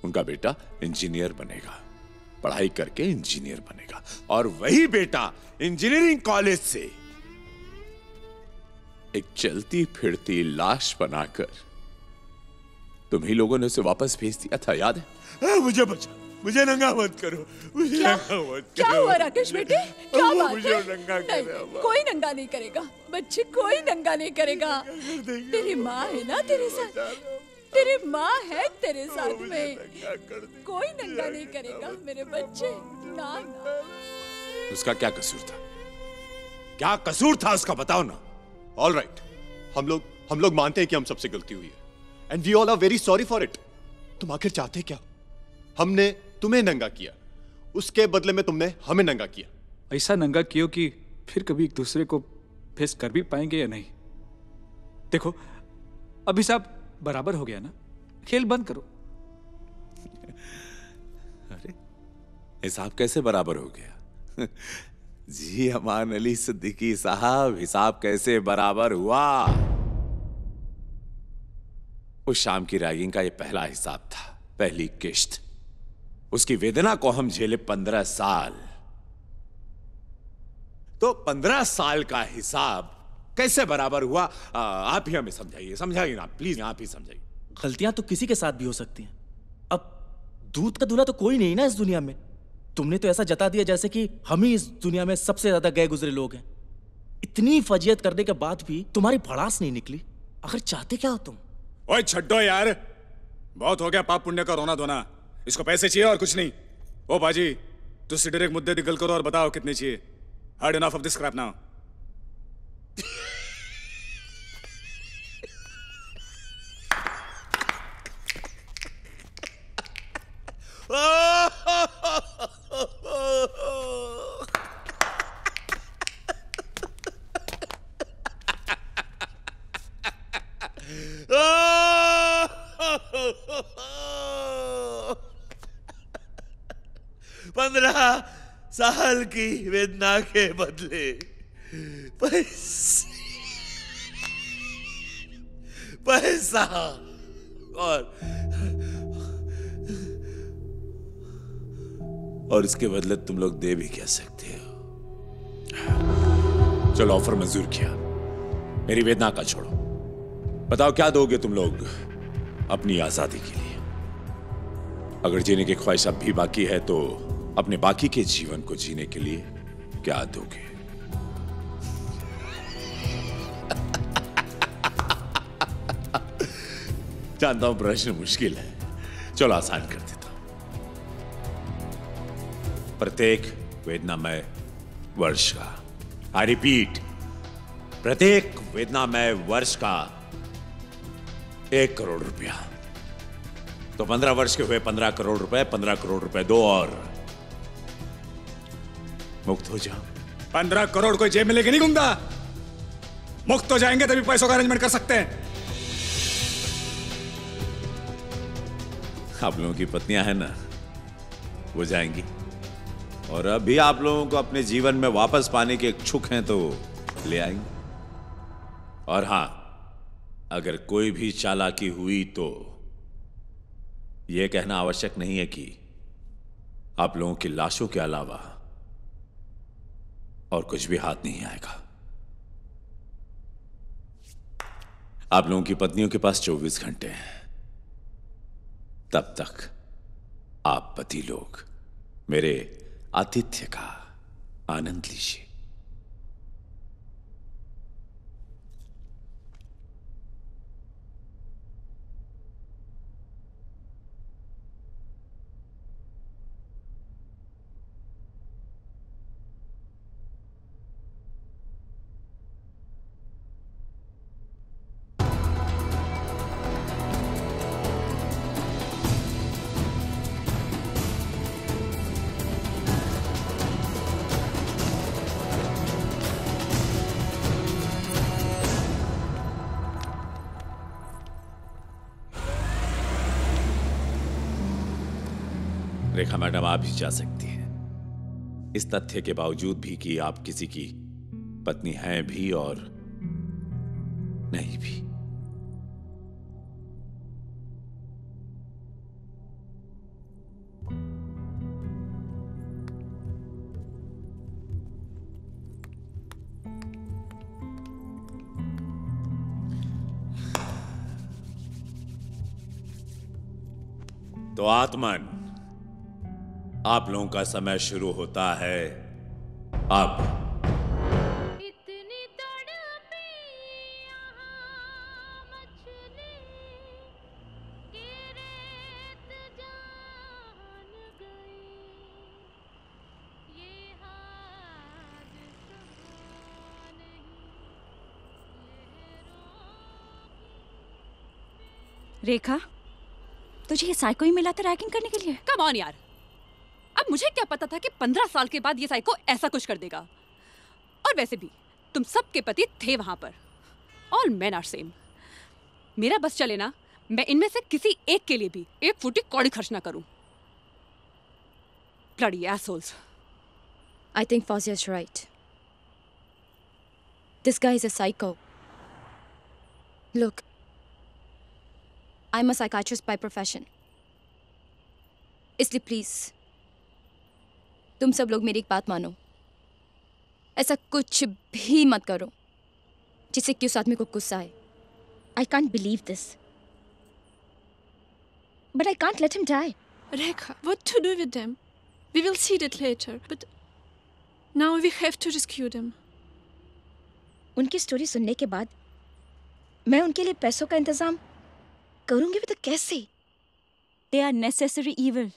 उनका बेटा इंजीनियर बनेगा, पढ़ाई करके इंजीनियर बनेगा, और वही बेटा इंजीनियरिंग कॉलेज से एक चलती फिरती लाश बनाकर तुम ही लोगों ने उसे वापस भेज दिया था, याद है? मुझे बचा, मुझे नंगा मत करो, मुझे नंगा मत करो। क्या हुआ राकेश बेटे? क्या बात मुझे है? नंगा नहीं, कोई नंगा नहीं करेगा बच्चे, कोई नंगा नहीं करेगा। तेरी माँ है ना तेरे साथ, तेरी माँ है तेरे साथ में, कोई नंगा नहीं करेगा मेरे बच्चे। ना ना, उसका क्या कसूर था? क्या कसूर था उसका, बताओ ना। ऑल राइट, हम लोग मानते हैं कि हम सबसे गलती हुई है, and we all are very sorry for it. तुम आखिर चाहते क्या? हमने तुम्हें नंगा किया, उसके बदले में तुमने हमें नंगा किया। ऐसा नंगा कियो कि फिर कभी एक दूसरे को फेस कर भी पाएंगे या नहीं। देखो, अभी सब बराबर हो गया ना, खेल बंद करो। अरे हिसाब कैसे बराबर हो गया? जी अमान अली सिद्दीकी साहब, हिसाब कैसे बराबर हुआ? उस शाम की रैगिंग का यह पहला हिसाब था, पहली किश्त। उसकी वेदना को हम झेले 15 साल, तो 15 साल का हिसाब कैसे बराबर हुआ? आप ही हमें समझाइए, समझाइए ना प्लीज, आप ही समझाइए। गलतियां तो किसी के साथ भी हो सकती हैं। अब दूध का दूल्हा तो कोई नहीं ना इस दुनिया में। तुमने तो ऐसा जता दिया जैसे कि हम ही इस दुनिया में सबसे ज्यादा गए गुजरे लोग हैं। इतनी फजियत करने के बाद भी तुम्हारी भड़ास नहीं निकली। आखिर चाहते क्या हो तुम? ओए छड्डो यार, बहुत हो गया पाप पुण्य का रोना धोना। इसको पैसे चाहिए और कुछ नहीं। ओ बाजी, तुझसे डायरेक्ट मुद्दे की गल करो और बताओ कितने चाहिए। Heard enough of this crap now. पंद्रह साल की वेदना के बदले पैसा और इसके बदले तुम लोग दे भी क्या सकते हो? चलो ऑफर मंजूर किया, मेरी वेदना का छोड़ो। बताओ क्या दोगे तुम लोग अपनी आजादी के लिए? अगर जीने की ख्वाहिश अब भी बाकी है तो अपने बाकी के जीवन को जीने के लिए क्या दोगे? जानता हूं प्रश्न मुश्किल है, चलो आसान कर देता हूं। प्रत्येक वेदनामय वर्ष का, आई रिपीट, प्रत्येक वेदनामय वर्ष का 1 करोड़ रुपया। तो 15 वर्ष के हुए 15 करोड़ रुपए, 15 करोड़ रुपए दो और मुक्त हो जाओ। 15 करोड़ कोई जेब में लेके नहीं घूमता। मुक्त हो जाएंगे तभी पैसों का अरेंजमेंट कर सकते हैं। आप लोगों की पत्नियां हैं ना, वो जाएंगी। और अभी आप लोगों को अपने जीवन में वापस पाने के इच्छुक हैं तो ले आएंगे। और हां, अगर कोई भी चालाकी हुई तो यह कहना आवश्यक नहीं है कि आप लोगों की लाशों के अलावा और कुछ भी हाथ नहीं आएगा। आप लोगों की पत्नियों के पास 24 घंटे हैं। तब तक आप पति लोग मेरे आतिथ्य का आनंद लीजिए। रेखा मैडम, आप ही जा सकती हैं। इस तथ्य के बावजूद भी कि आप किसी की पत्नी हैं भी और नहीं भी। तो आत्मन, आप लोगों का समय शुरू होता है अब। रेखा, तुझे ये साइको ही मिला था रैगिंग करने के लिए? कम ऑन यार, अब मुझे क्या पता था कि 15 साल के बाद ये साइको ऐसा कुछ कर देगा। और वैसे भी तुम सबके पति थे वहां पर। All men are same. मेरा बस चले ना, मैं इनमें से किसी एक के लिए भी एक फूटी कौड़ी खर्च ना करूं। Bloody assholes. I think Fauzi is right. This guy is a psycho. Look, I'm a psychiatrist by profession. इसलिए प्लीज तुम सब लोग मेरी एक बात मानो। ऐसा कुछ भी मत करो जिससे कि उस आदमी को गुस्सा आए। I can't believe this. But I can't let him die. Rekha, what to do with them? We will see that later. But now we have to rescue them. उनकी स्टोरी सुनने के बाद मैं उनके लिए पैसों का इंतजाम करूंगी भी तो कैसे? They are necessary evil.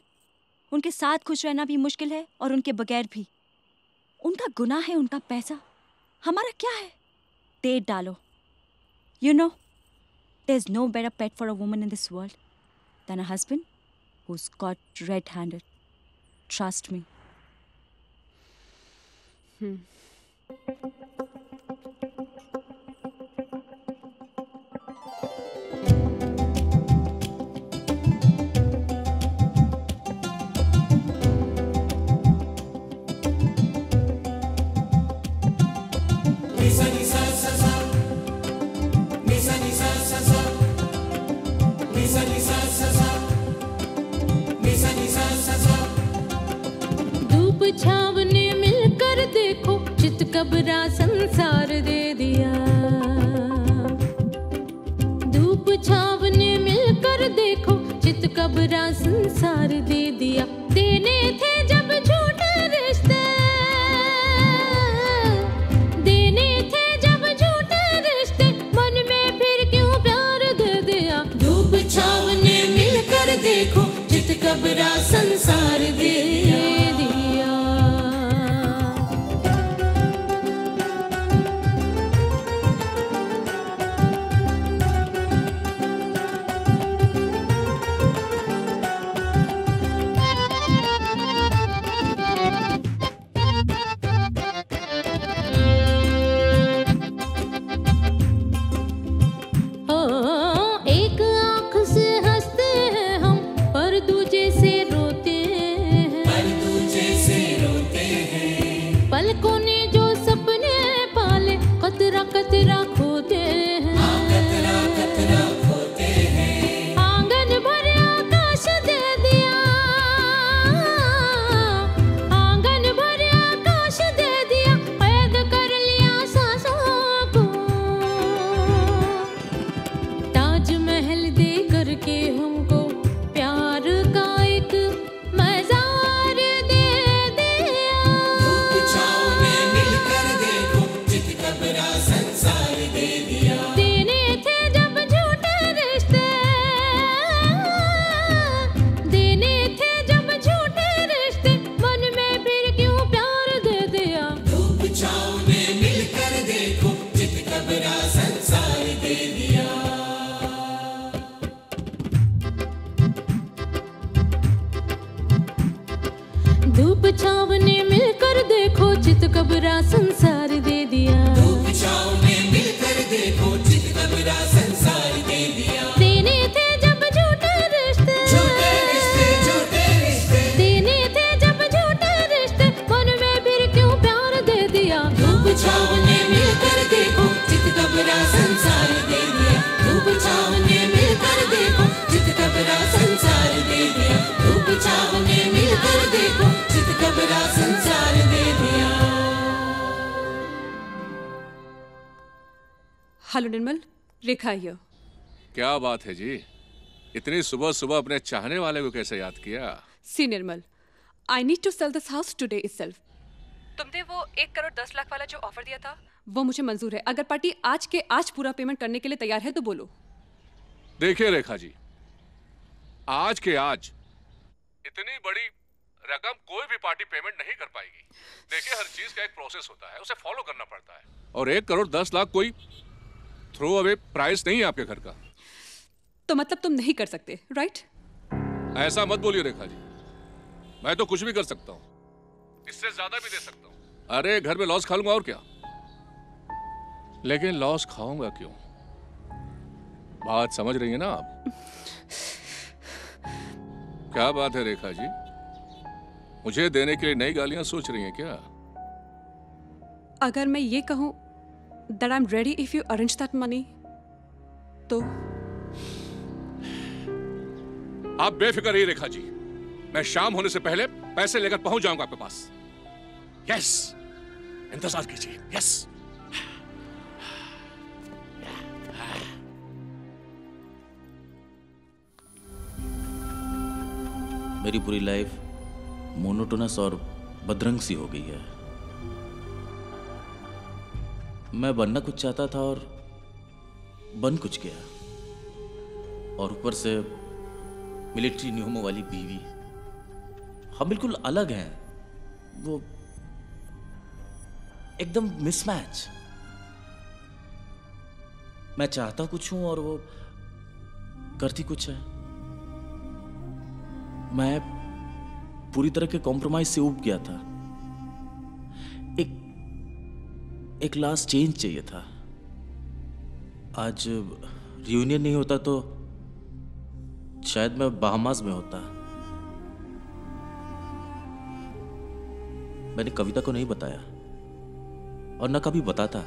उनके साथ खुश रहना भी मुश्किल है और उनके बगैर भी। उनका गुनाह है उनका पैसा, हमारा क्या है? दे डालो। You know, there's no better pet for a woman in this world than a husband who's caught red-handed. Trust me. धूप छाँव ने मिलकर देखो, चितकबरा संसार दे दिया। धूप छाँव ने मिलकर देखो, चितकबरा संसार दे दिया। देने थे जब झूठे रिश्ते, देने थे जब झूठे रिश्ते, मन में फिर क्यों प्यार दे दिया। धूप छाँव ने मिलकर देखो, चितकबरा संसार दे दिया। एक आँख से हंसते हैं हम पर दूजे से रोते हेलो निर्मल, रेखा हियर। क्या बात है जी, इतनी सुबह सुबह अपने चाहने वाले को कैसे याद किया? See Nirmal, I need to sell this house today itself. तुमने वो 1 करोड़ 10 लाख वाला जो ऑफर दिया था वो मुझे मंजूर है। अगर पार्टी आज के आज पूरा पेमेंट करने के लिए तैयार है तो बोलो। देखिए रेखा जी, आज के आज इतनी बड़ी रकम कोई भी पार्टी पेमेंट नहीं कर पाएगी। देखिए, हर चीज का एक प्रोसेस होता है, उसे फॉलो करना पड़ता है। और 1 करोड़ 10 लाख कोई थ्रो अवे प्राइस नहीं है आपके घर का। तो मतलब तुम नहीं कर सकते, राइट? ऐसा मत बोलिए रेखा जी, मैं तो कुछ भी कर सकता हूँ, इससे ज्यादा भी दे सकता हूँ। अरे घर में लॉस खा लूंगा और क्या, लेकिन लॉस खाऊंगा क्यों? बात समझ रही है ना आप? क्या बात है रेखा जी, मुझे देने के लिए नई गालियां सोच रही हैं क्या? अगर मैं ये कहूं that I'm ready if you arrange that money, तो आप बेफिक्र रहिए रेखा जी, मैं शाम होने से पहले पैसे लेकर पहुंच जाऊंगा आपके पास। यस, इंतजार कीजिए। यस। मेरी पूरी लाइफ मोनोटोनस और बदरंग सी हो गई है। मैं बनना कुछ चाहता था और बन कुछ गया, और ऊपर से मिलिट्री नियमों वाली बीवी। हम बिल्कुल अलग हैं, वो एकदम मिसमैच। मैं चाहता कुछ हूं और वो करती कुछ है। मैं पूरी तरह के कॉम्प्रोमाइज से ऊब गया था। एक लास्ट चेंज चाहिए था। आज रियूनियन नहीं होता तो शायद मैं बहामास में होता। मैंने कविता को नहीं बताया और न कभी बताता।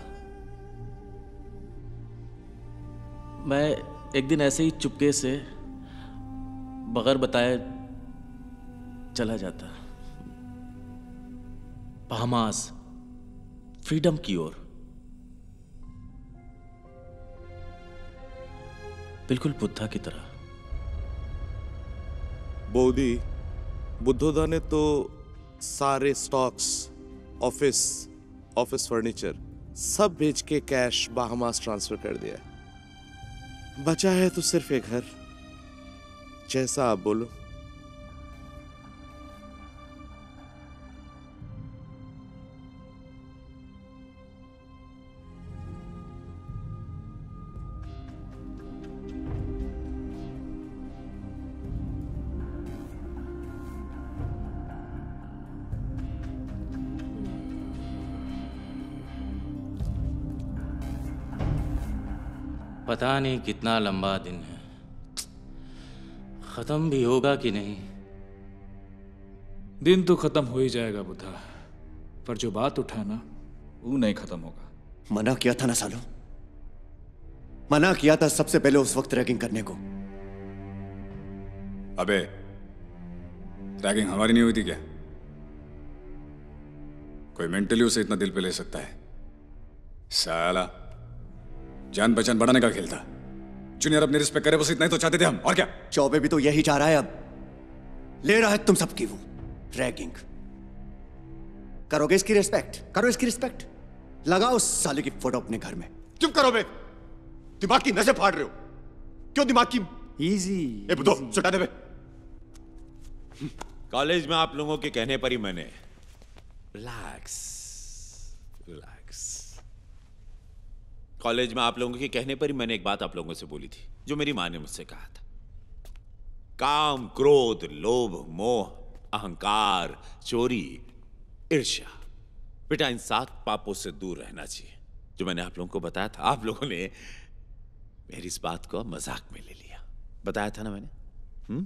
मैं एक दिन ऐसे ही चुपके से बगैर बताए चला जाता बहामास, फ्रीडम की ओर। बिल्कुल बुद्धा की तरह। बोधी बुद्धोदा ने तो सारे स्टॉक्स, ऑफिस फर्नीचर सब बेच के कैश बाहमास ट्रांसफर कर दिया। बचा है तो सिर्फ एक घर। जैसा आप बोलो। पता नहीं कितना लंबा दिन है, खत्म भी होगा कि नहीं। दिन तो खत्म हो ही जाएगा बुद्धा, पर जो बात उठा ना वो नहीं खत्म होगा। मना किया था ना सालो, मना किया था सबसे पहले उस वक्त रैगिंग करने को। अबे रैगिंग हमारी नहीं हुई थी क्या? कोई मेंटली उसे इतना दिल पे ले सकता है? साला जान पहचान बढ़ाने का खेल था। जूनियर अपनी रिस्पेक्ट करे, बस इतना ही तो चाहते थे हम, और क्या? चौबे भी तो यही चाह रहा है। अब ले रहा है तुम सबकी वो रैगिंग। करोगे इसकी रिस्पेक्ट? करो इसकी रिस्पेक्ट। लगाओ उस साले की फोटो अपने घर में। चुप करो बे, दिमाग की नसें फाड़ रहे हो। क्यों दिमाग की? इजी। ए बुद्धो, सुटा दे बे। कॉलेज में आप लोगों के कहने पर ही मैंने रिलैक्स कॉलेज में आप लोगों के कहने पर ही मैंने एक बात आप लोगों से बोली थी, जो मेरी माँ ने मुझसे कहा था। काम, क्रोध, लोभ, मोह, अहंकार, चोरी, ईर्ष्या, बेटा इन 7 पापों से दूर रहना चाहिए। जो मैंने आप लोगों को बताया था, आप लोगों ने मेरी इस बात को मजाक में ले लिया। बताया था ना मैंने?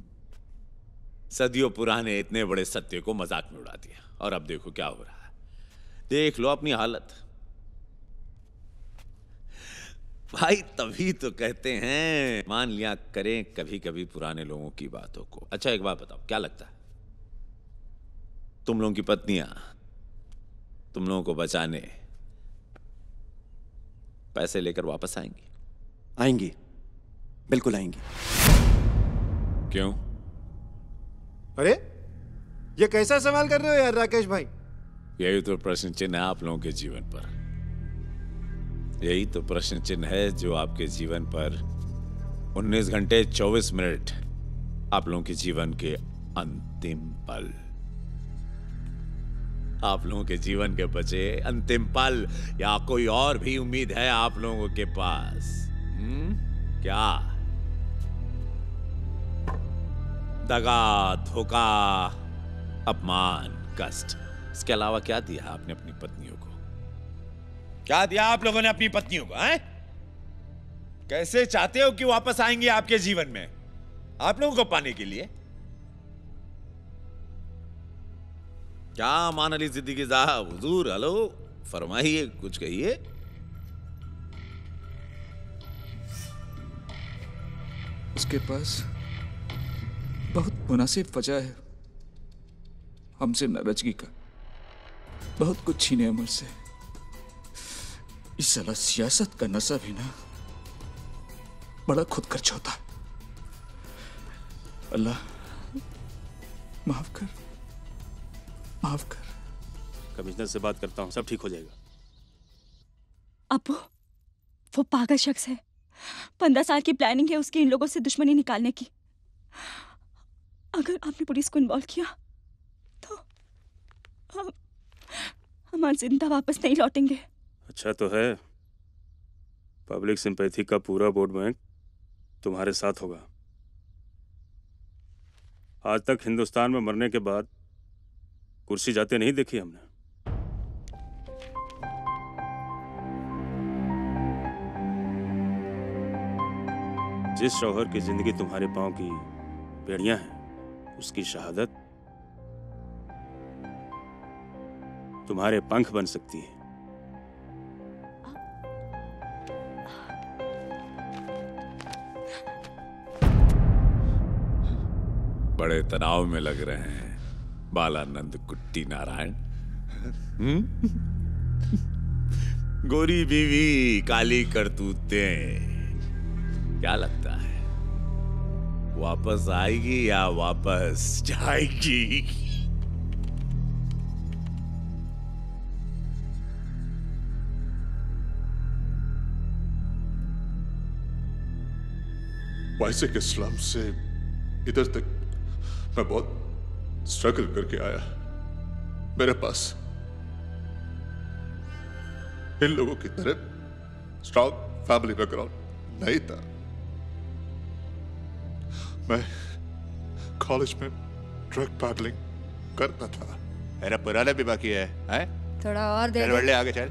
सदियों पुराने इतने बड़े सत्य को मजाक में उड़ा दिया, और अब देखो क्या हो रहा है। देख लो अपनी हालत भाई। तभी तो कहते हैं मान लिया करें कभी कभी पुराने लोगों की बातों को। अच्छा एक बात बताओ, क्या लगता है तुम लोगों की पत्नियां तुम लोगों को बचाने पैसे लेकर वापस आएंगी? आएंगी, बिल्कुल आएंगी। क्यों? अरे ये कैसा सवाल कर रहे हो यार राकेश भाई? यही तो प्रश्न चिन्ह है आप लोगों के जीवन पर। यही तो प्रश्न चिन्ह है जो आपके जीवन पर 19 घंटे 24 मिनट, आप लोगों के जीवन के अंतिम पल, आप लोगों के जीवन के बचे अंतिम पल, या कोई और भी उम्मीद है आप लोगों के पास? क्या? दगा, धोखा, अपमान, कष्ट, इसके अलावा क्या दिया आपने अपनी पत्नियों को? क्या दिया आप लोगों ने अपनी पत्नियों को? हैं? कैसे चाहते हो कि वापस आएंगे आपके जीवन में आप लोगों को पाने के लिए? क्या मान अली सिद्दीकी साहब, हुजूर, हेलो, फरमाइए, कुछ कहिए। उसके पास बहुत मुनासिब वजह है हमसे नाराजगी का। बहुत कुछ छीने हमसे। इस साला सियासत का नशा भी ना बड़ा खुदगर्ज होता है। अल्लाह माफ कर, माफ कर। कमिश्नर से बात करता हूँ, सब ठीक हो जाएगा। अब्बू, वो पागल शख्स है। 15 साल की प्लानिंग है उसकी इन लोगों से दुश्मनी निकालने की। अगर आपने पुलिस को इन्वॉल्व किया तो हम आज जिंदा वापस नहीं लौटेंगे। अच्छा तो है, पब्लिक सिंपैथी का पूरा वोट बैंक तुम्हारे साथ होगा। आज तक हिंदुस्तान में मरने के बाद कुर्सी जाते नहीं देखी हमने। जिस शौहर की जिंदगी तुम्हारे पांव की बेड़ियां हैं, उसकी शहादत तुम्हारे पंख बन सकती है। बड़े तनाव में लग रहे हैं बालानंद कुट्टी नारायण। गोरी बीवी, काली करतूतें, क्या लगता है वापस आएगी या वापस जाएगी? वैसे के स्लम से इधर तक मैं बहुत स्ट्रगल करके आया। मेरे पास इन लोगों की तरह स्ट्रॉन्ग फैमिली बैकग्राउंड नहीं था। मैं कॉलेज में ड्रग पैडलिंग करता था। मेरा पुराना भी बाकी है, हैं? थोड़ा और दे बढ़ ले आगे चल।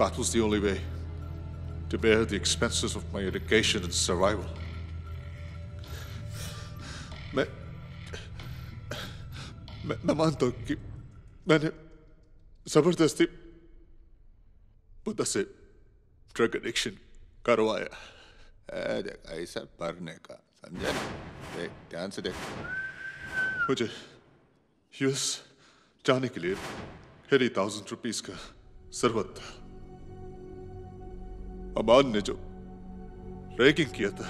That was the only way to bear the expenses of my education and survival. मैं मानता हूं कि मैंने जबरदस्ती बुद्धा से ड्रग एडिक्शन करवाया। देख ऐसा पढ़ने का, समझा? देख ध्यान से देख। मुझे यूएस जाने के लिए 80,000 रुपीस का जरूरत था। अमान ने जो रैगिंग किया था,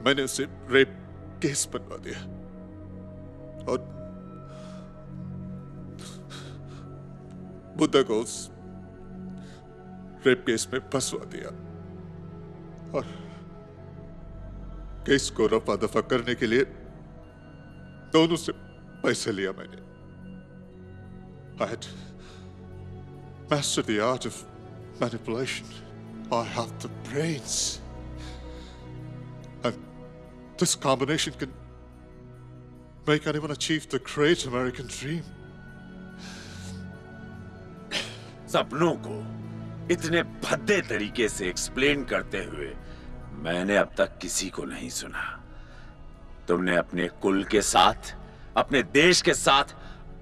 मैंने उसे रेप केस बनवा दिया और बुद्धा को उस रेप केस में फंसवा दिया और केस को रफा दफा करने के लिए दोनों से पैसे लिया मैंने। I had mastered the art of manipulation. I have the brains. And this combination can make anyone achieve the great American dream. सपनों को इतने भद्दे तरीके से एक्सप्लेन करते हुए मैंने अब तक किसी को नहीं सुना। तुमने अपने कुल के साथ, अपने देश के साथ,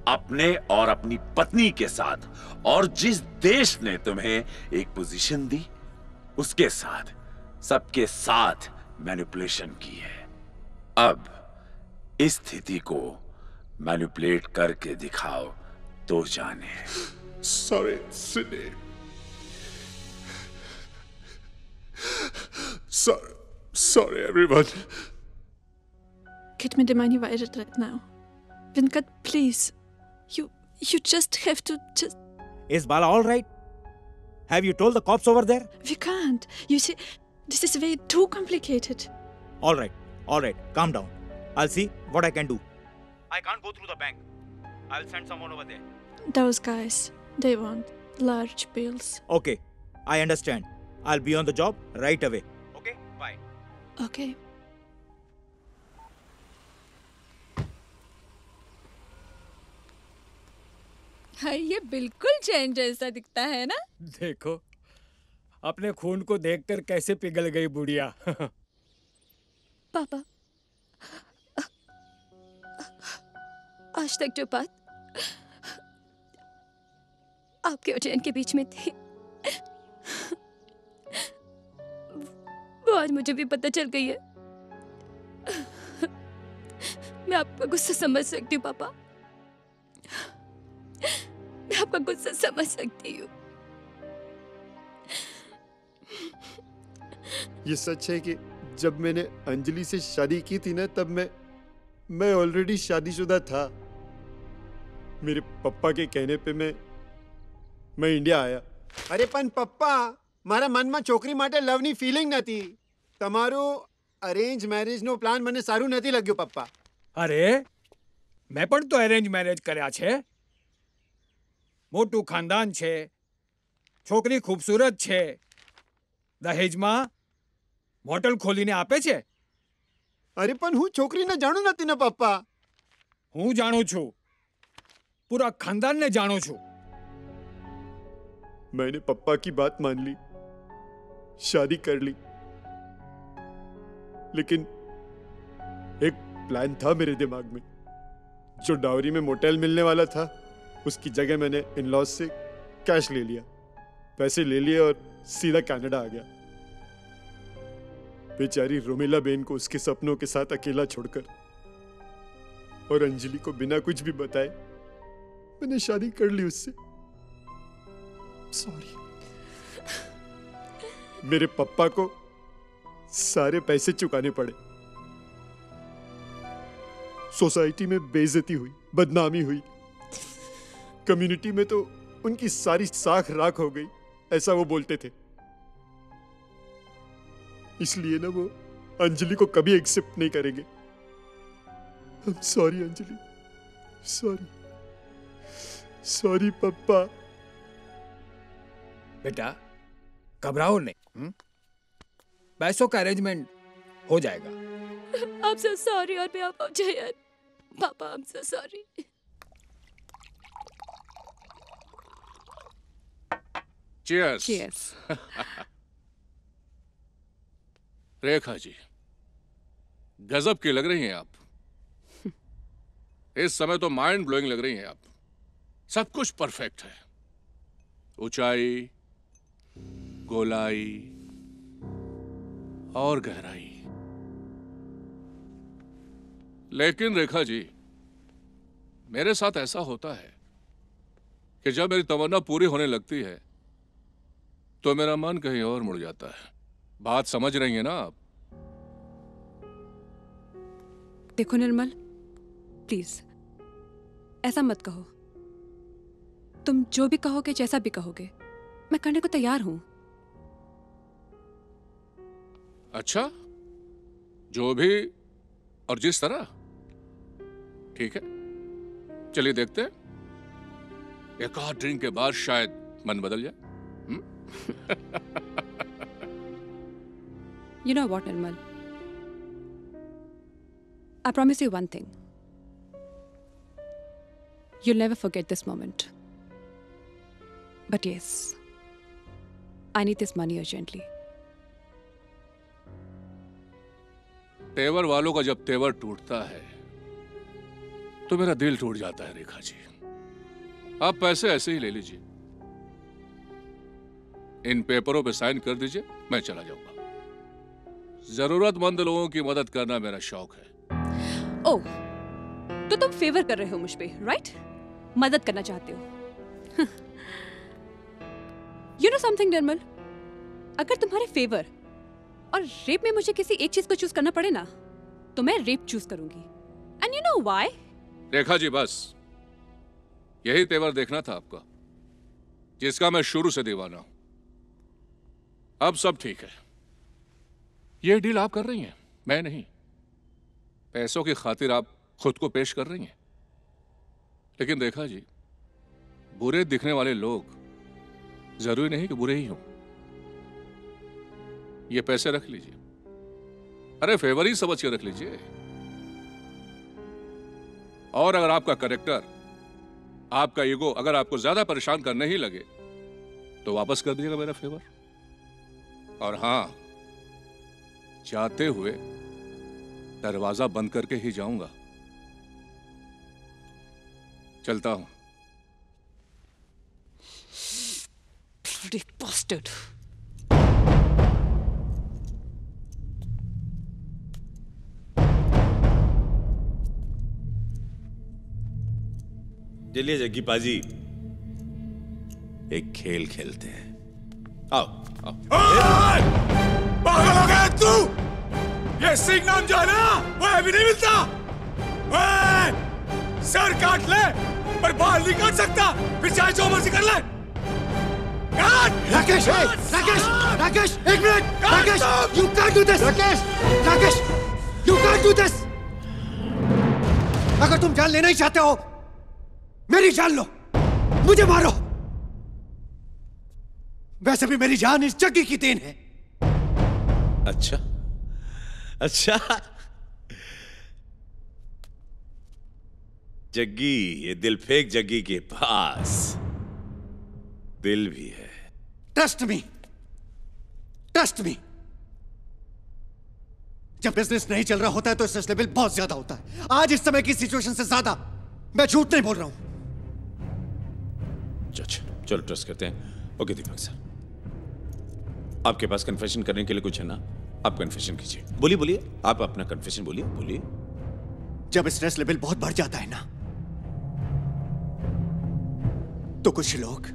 अपने और अपनी पत्नी के साथ, और जिस देश ने तुम्हें एक पोजीशन दी उसके साथ, सबके साथ मैनिपुलेशन की है। अब इस स्थिति को मैनिपुलेट करके दिखाओ तो जाने। Sorry, Sydney. Sorry, everyone. Get me the money wired right now. Venkat, please. You just have to just... Is Bala all right? Have you told the cops over there? We can't. You see, this is way too complicated. All right. Calm down. I'll see what I can do. I can't go through the bank. I'll send someone over there. Those guys, they want large bills. Okay, I understand. I'll be on the job right away. Okay, bye. Okay. हाँ, ये बिल्कुल चैन जैसा दिखता है ना? देखो, अपने खून को देखकर कैसे पिघल गई बुढ़िया। पापा, आज तक जो बात आपके और जैन के बीच में थी, वो आज मुझे भी पता चल गई है। मैं आपका गुस्सा समझ सकती हूँ पापा, मैं आपका गुस्सा समझ सकती हूँ। ये सच है कि जब मैंने अंजलि से शादी की थी ना, तब मैं ऑलरेडी शादीशुदा था। मेरे पप्पा के कहने पे मैं इंडिया आया। अरे पण पप्पा, मारा मन में छोकरी माटे लवनी फीलिंग नथी। तमारो अरेंज मैरेज नो प्लान મને સારું નથી લાગ્યો પપ્પા। અરે, મેં પણ તો અરેન્જ મેરેજ કર્યા છે। મોટું ખાનદાન છે, છોકરી ખૂબસૂરત છે, દહેજમાં હોટલ ખોલીને આપે છે। અરે પણ હું છોકરીને જાણું નથી ને પપ્પા। હું જાણું છું, પૂરા ખાનદાનને જાણું છું। मैंने पप्पा की बात मान ली, शादी कर ली, लेकिन एक प्लान था मेरे दिमाग में। जो डावरी में मोटेल मिलने वाला था, उसकी जगह मैंने इन-लॉज से कैश ले लिया, पैसे ले लिए और सीधा कनाडा आ गया। बेचारी रोमिला बेन को उसके सपनों के साथ अकेला छोड़कर और अंजलि को बिना कुछ भी बताए मैंने शादी कर ली उससे। सॉरी। मेरे पप्पा को सारे पैसे चुकाने पड़े। सोसाइटी में बेइज्जती हुई, बदनामी हुई, कम्युनिटी में तो उनकी सारी साख राख हो गई, ऐसा वो बोलते थे। इसलिए ना वो अंजलि को कभी एक्सेप्ट नहीं करेंगे। I'm sorry अंजलि, सॉरी पप्पा। बेटा, घबराओ नहीं। पैसों का अरेंजमेंट हो जाएगा। I'm so sorry on behalf of Jayan. Papa, I'm so sorry. Cheers. Cheers. Rekha ji, गजब की लग रही हैं आप। इस समय तो माइंड ब्लोइंग लग रही हैं आप। सब कुछ परफेक्ट है, ऊंचाई, गोलाई और गहराई। लेकिन रेखा जी, मेरे साथ ऐसा होता है कि जब मेरी तमन्ना पूरी होने लगती है तो मेरा मन कहीं और मुड़ जाता है। बात समझ रही हैं ना आप? देखो निर्मल, प्लीज ऐसा मत कहो। तुम जो भी कहोगे, जैसा भी कहोगे, मैं करने को तैयार हूं। अच्छा, जो भी और जिस तरह। ठीक है, चलिए देखते हैं। एक आध ड्रिंक के बाद शायद मन बदल जाए। You know what, Nirmal? I promise you one thing. You'll never forget this moment. But yes, I need this money urgently. तेवर वालों का जब तेवर टूटता है तो मेरा दिल टूट जाता है रेखा जी। आप पैसे ऐसे ही ले लीजिए, इन पेपरों पे साइन कर दीजिए, मैं चला जाऊंगा। जरूरतमंद लोगों की मदद करना मेरा शौक है। ओह, तो तुम फेवर कर रहे हो मुझ पे, राइट? मदद करना चाहते हो। You know something, निर्मल? अगर तुम्हारे फेवर और रेप में मुझे किसी एक चीज को चूज करना पड़े ना, तो मैं रेप चूज करूंगी। And you know why? Rekha ji, बस यही तेवर देखना था आपका, जिसका मैं शुरू से दीवाना हूं। अब सब ठीक है। ये डील आप कर रही हैं, मैं नहीं। पैसों की खातिर आप खुद को पेश कर रही हैं। लेकिन रेखा जी, बुरे दिखने वाले लोग जरूरी नहीं कि बुरे ही हों। ये पैसे रख लीजिए। अरे फेवर ही समझ के रख लीजिए। और अगर आपका कैरेक्टर, आपका ईगो अगर आपको ज्यादा परेशान करने ही लगे तो वापस कर दीजिएगा मेरा फेवर। और हां, जाते हुए दरवाजा बंद करके ही जाऊंगा। चलता हूं। Bloody bastard. चलिए जग्गी पाजी, एक खेल खेलते हैं। आओ आओ। पागल हो गया तू? ये सिंह नाम जो है ना, वो अभी नहीं मिलता। सर काट ले पर बाल नहीं काट सकता, फिर चाहे जो मर्जी कर ले। राकेश, राकेश, राकेश, एक minute. Rakesh, you can't do this. Rakesh, Rakesh, you can't do this. अगर तुम जान लेना ही चाहते हो, मेरी जान लो, मुझे मारो। वैसे भी मेरी जान इस जग्गी की देन है। अच्छा अच्छा, जग्गी, ये दिल फेंक जग्गी के पास दिल भी है। Trust me, trust me. जब बिजनेस नहीं चल रहा होता है तो स्ट्रेस लेवल बहुत ज्यादा होता है। आज इस समय की सिचुएशन से ज्यादा मैं झूठ नहीं बोल रहा हूं। चलो ट्रस्ट करते हैं। ओके दीपक सर, आपके पास कन्फेशन करने के लिए कुछ है ना? आप कन्फेशन कीजिए। बोलिए बोलिए, आप अपना कन्फेशन बोलिए बोलिए। जब स्ट्रेस लेवल बहुत बढ़ जाता है ना, तो कुछ लोग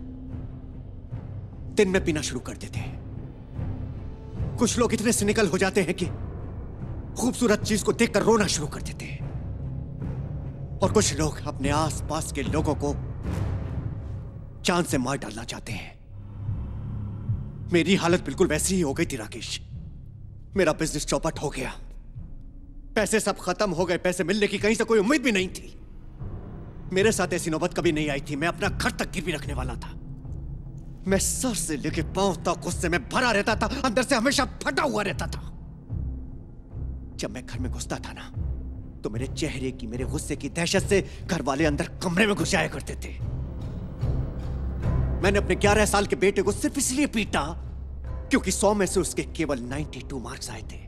दिन में पीना शुरू कर देते हैं। कुछ लोग इतने सिनिकल हो जाते हैं कि खूबसूरत चीज को देखकर रोना शुरू कर देते हैं। और कुछ लोग अपने आसपास के लोगों को जान से मार डालना चाहते हैं। मेरी हालत बिल्कुल वैसी ही हो गई थी राकेश। मेरा बिजनेस चौपट हो गया, पैसे सब खत्म हो गए, पैसे मिलने की कहीं से कोई उम्मीद भी नहीं थी। मेरे साथ ऐसी नौबत कभी नहीं आई थी। मैं अपना घर तक गिरवी रखने वाला था। मैं सर से लेके पांव तक गुस्से में भरा रहता था, अंदर से हमेशा फटा हुआ रहता था। जब मैं घर में घुसता था ना, तो मेरे चेहरे की, मेरे गुस्से की दहशत से घर वाले अंदर कमरे में घुस जाया करते थे। मैंने अपने 11 साल के बेटे को सिर्फ इसलिए पीटा क्योंकि 100 में से उसके केवल 92 मार्क्स आए थे।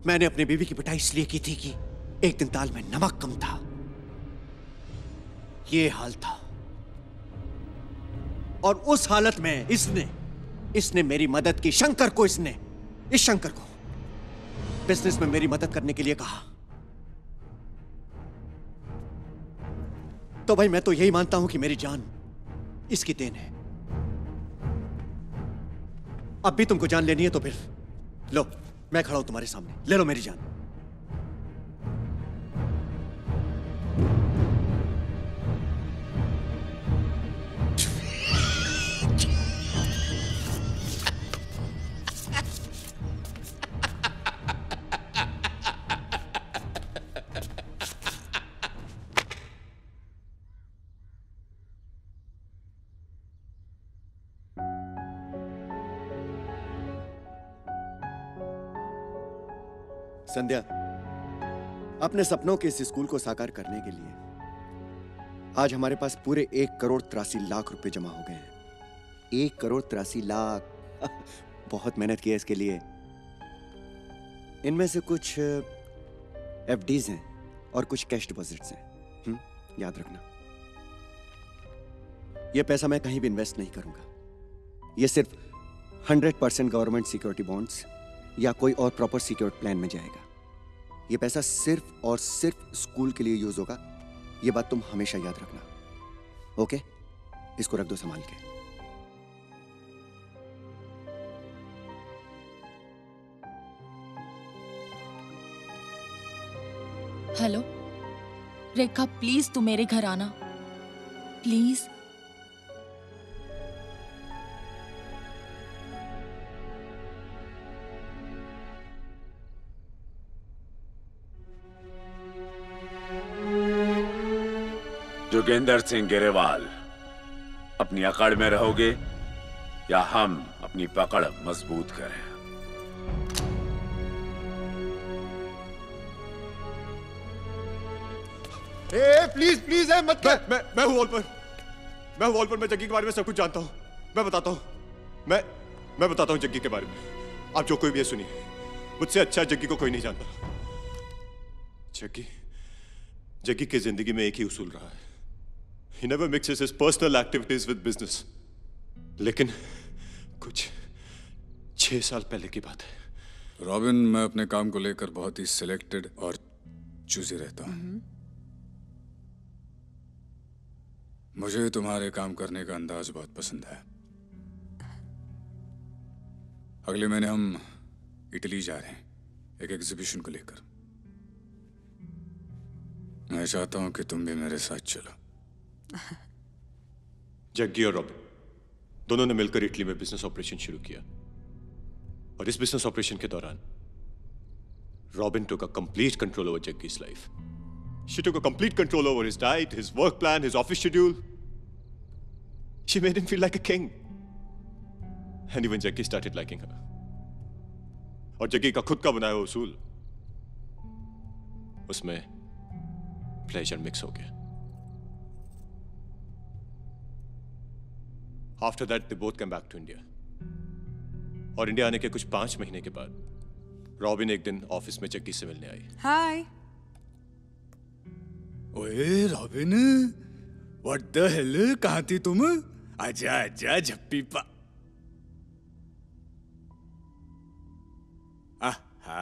मैंने अपनी बीवी की पिटाई इसलिए की थी कि एक दिन दाल में नमक कम था। ये हाल था। और उस हालत में इसने मेरी मदद की। शंकर को, इस शंकर को बिजनेस में मेरी मदद करने के लिए कहा। तो भाई मैं तो यही मानता हूं कि मेरी जान इसकी देन है। अब भी तुमको जान लेनी है तो फिर लो, मैं खड़ा हूं तुम्हारे सामने, ले लो मेरी जान। संध्या, अपने सपनों के इस स्कूल को साकार करने के लिए आज हमारे पास पूरे 1,83,00,000 रुपए जमा हो गए हैं। 1,83,00,000। बहुत मेहनत की है इसके लिए। इनमें से कुछ एफडीज हैं और कुछ कैश डिपॉजिट्स हैं। याद रखना, यह पैसा मैं कहीं भी इन्वेस्ट नहीं करूंगा। यह सिर्फ 100% गवर्नमेंट सिक्योरिटी बॉन्ड्स या कोई और प्रॉपर सिक्योर्ड प्लान में जाएगा। यह पैसा सिर्फ और सिर्फ स्कूल के लिए यूज होगा। यह बात तुम हमेशा याद रखना। ओके, इसको रख दो संभाल के। हेलो रेखा, प्लीज तू मेरे घर आना, प्लीज। जोगिंदर सिंह ग्रेवाल, अपनी अकड़ में रहोगे या हम अपनी पकड़ मजबूत करें? प्लीज प्लीज है मत कर। मैं हूं वॉल पर, मैं हूं वॉल पर। मैं जग्गी के बारे में सब कुछ जानता हूं। मैं बताता हूं, मैं बताता हूं जग्गी के बारे में। आप जो कोई भी है सुनिए, मुझसे अच्छा जग्गी को कोई नहीं जानता। जग्गी की जिंदगी में एक ही उसूल रहा है, he never mixes his personal activities with business। लेकिन कुछ 6 साल पहले की बात है। रॉबिन, मैं अपने काम को लेकर बहुत ही सिलेक्टेड और चूजी रहता हूं। मुझे तुम्हारे काम करने का अंदाज बहुत पसंद है। अगले महीने हम इटली जा रहे हैं एक एग्जीबिशन को लेकर। मैं चाहता हूं कि तुम भी मेरे साथ चलो। जग्गी और रॉबिन दोनों ने मिलकर इटली में बिजनेस ऑपरेशन शुरू किया, और इस बिजनेस ऑपरेशन के दौरान robin took a complete control over Jaggi's life. She took a complete control over his diet, his work plan, his office schedule. She made him feel like a king. And even Jaggi started liking her. और जग्गी का खुद का बनाया हुआ उसूल, उसमें pleasure mix हो गया। After that, they both came back to India. और इंडिया आने के कुछ 5 महीने के बाद रॉबिन एक दिन ऑफिस में जग्गी से मिलने आई। हाय। ओए रॉबिन, व्हाट द हेल, कहाँ थी तुम? आजा आजा झप्पी पा। आहा,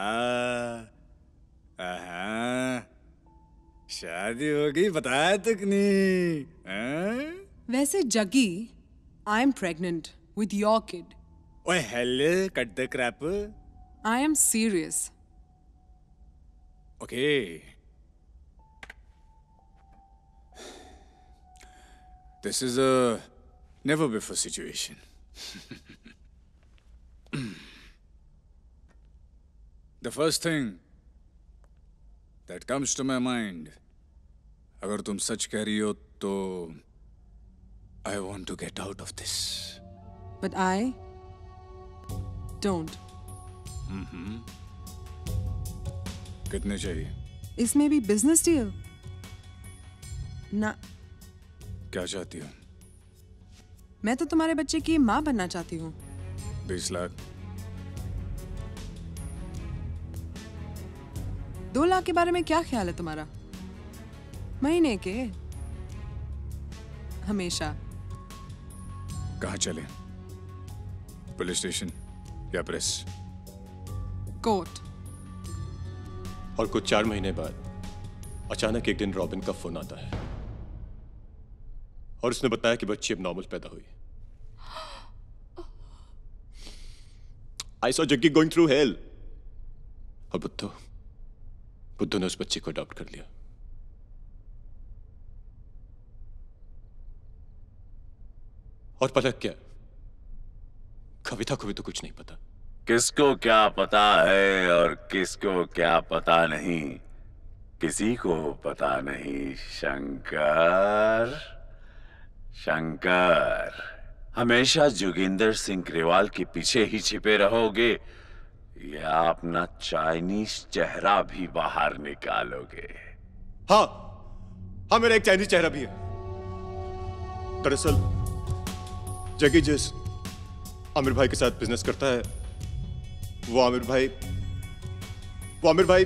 शादी होगी बताया तक नहीं। वैसे Jaggi, I am pregnant with your kid. ओए hello, cut the crap. I am serious. Okay. This is a never before situation. The first thing that comes to my mind, अगर तुम सच कह रही हो तो I want to get out of this. But I don't. कितने चाहिए? इसमें भी बिजनेस डील? ना। क्या चाहती हो? मैं तो तुम्हारे बच्चे की माँ बनना चाहती हूँ। 20 लाख। 2 लाख के बारे में क्या ख्याल है तुम्हारा? महीने के? हमेशा। कहाँ चले? पुलिस स्टेशन या प्रेस? कोर्ट। और कुछ 4 महीने बाद अचानक एक दिन रॉबिन का फोन आता है और उसने बताया कि बच्ची अब नॉर्मल पैदा हुई। I saw Jaggi going through hell. और बुद्धू ने उस बच्चे को अडॉप्ट कर लिया। और पलक क्या, कविता को भी तो कुछ नहीं पता। किसको क्या पता है और किसको क्या पता नहीं, किसी को पता नहीं। शंकर, हमेशा जोगिंदर सिंह ग्रेवाल के पीछे ही छिपे रहोगे या अपना चाइनीज चेहरा भी बाहर निकालोगे? हाँ, मेरा एक चाइनीज चेहरा भी है। दरअसल जग्गी जिस आमिर भाई के साथ बिजनेस करता है, वो आमिर भाई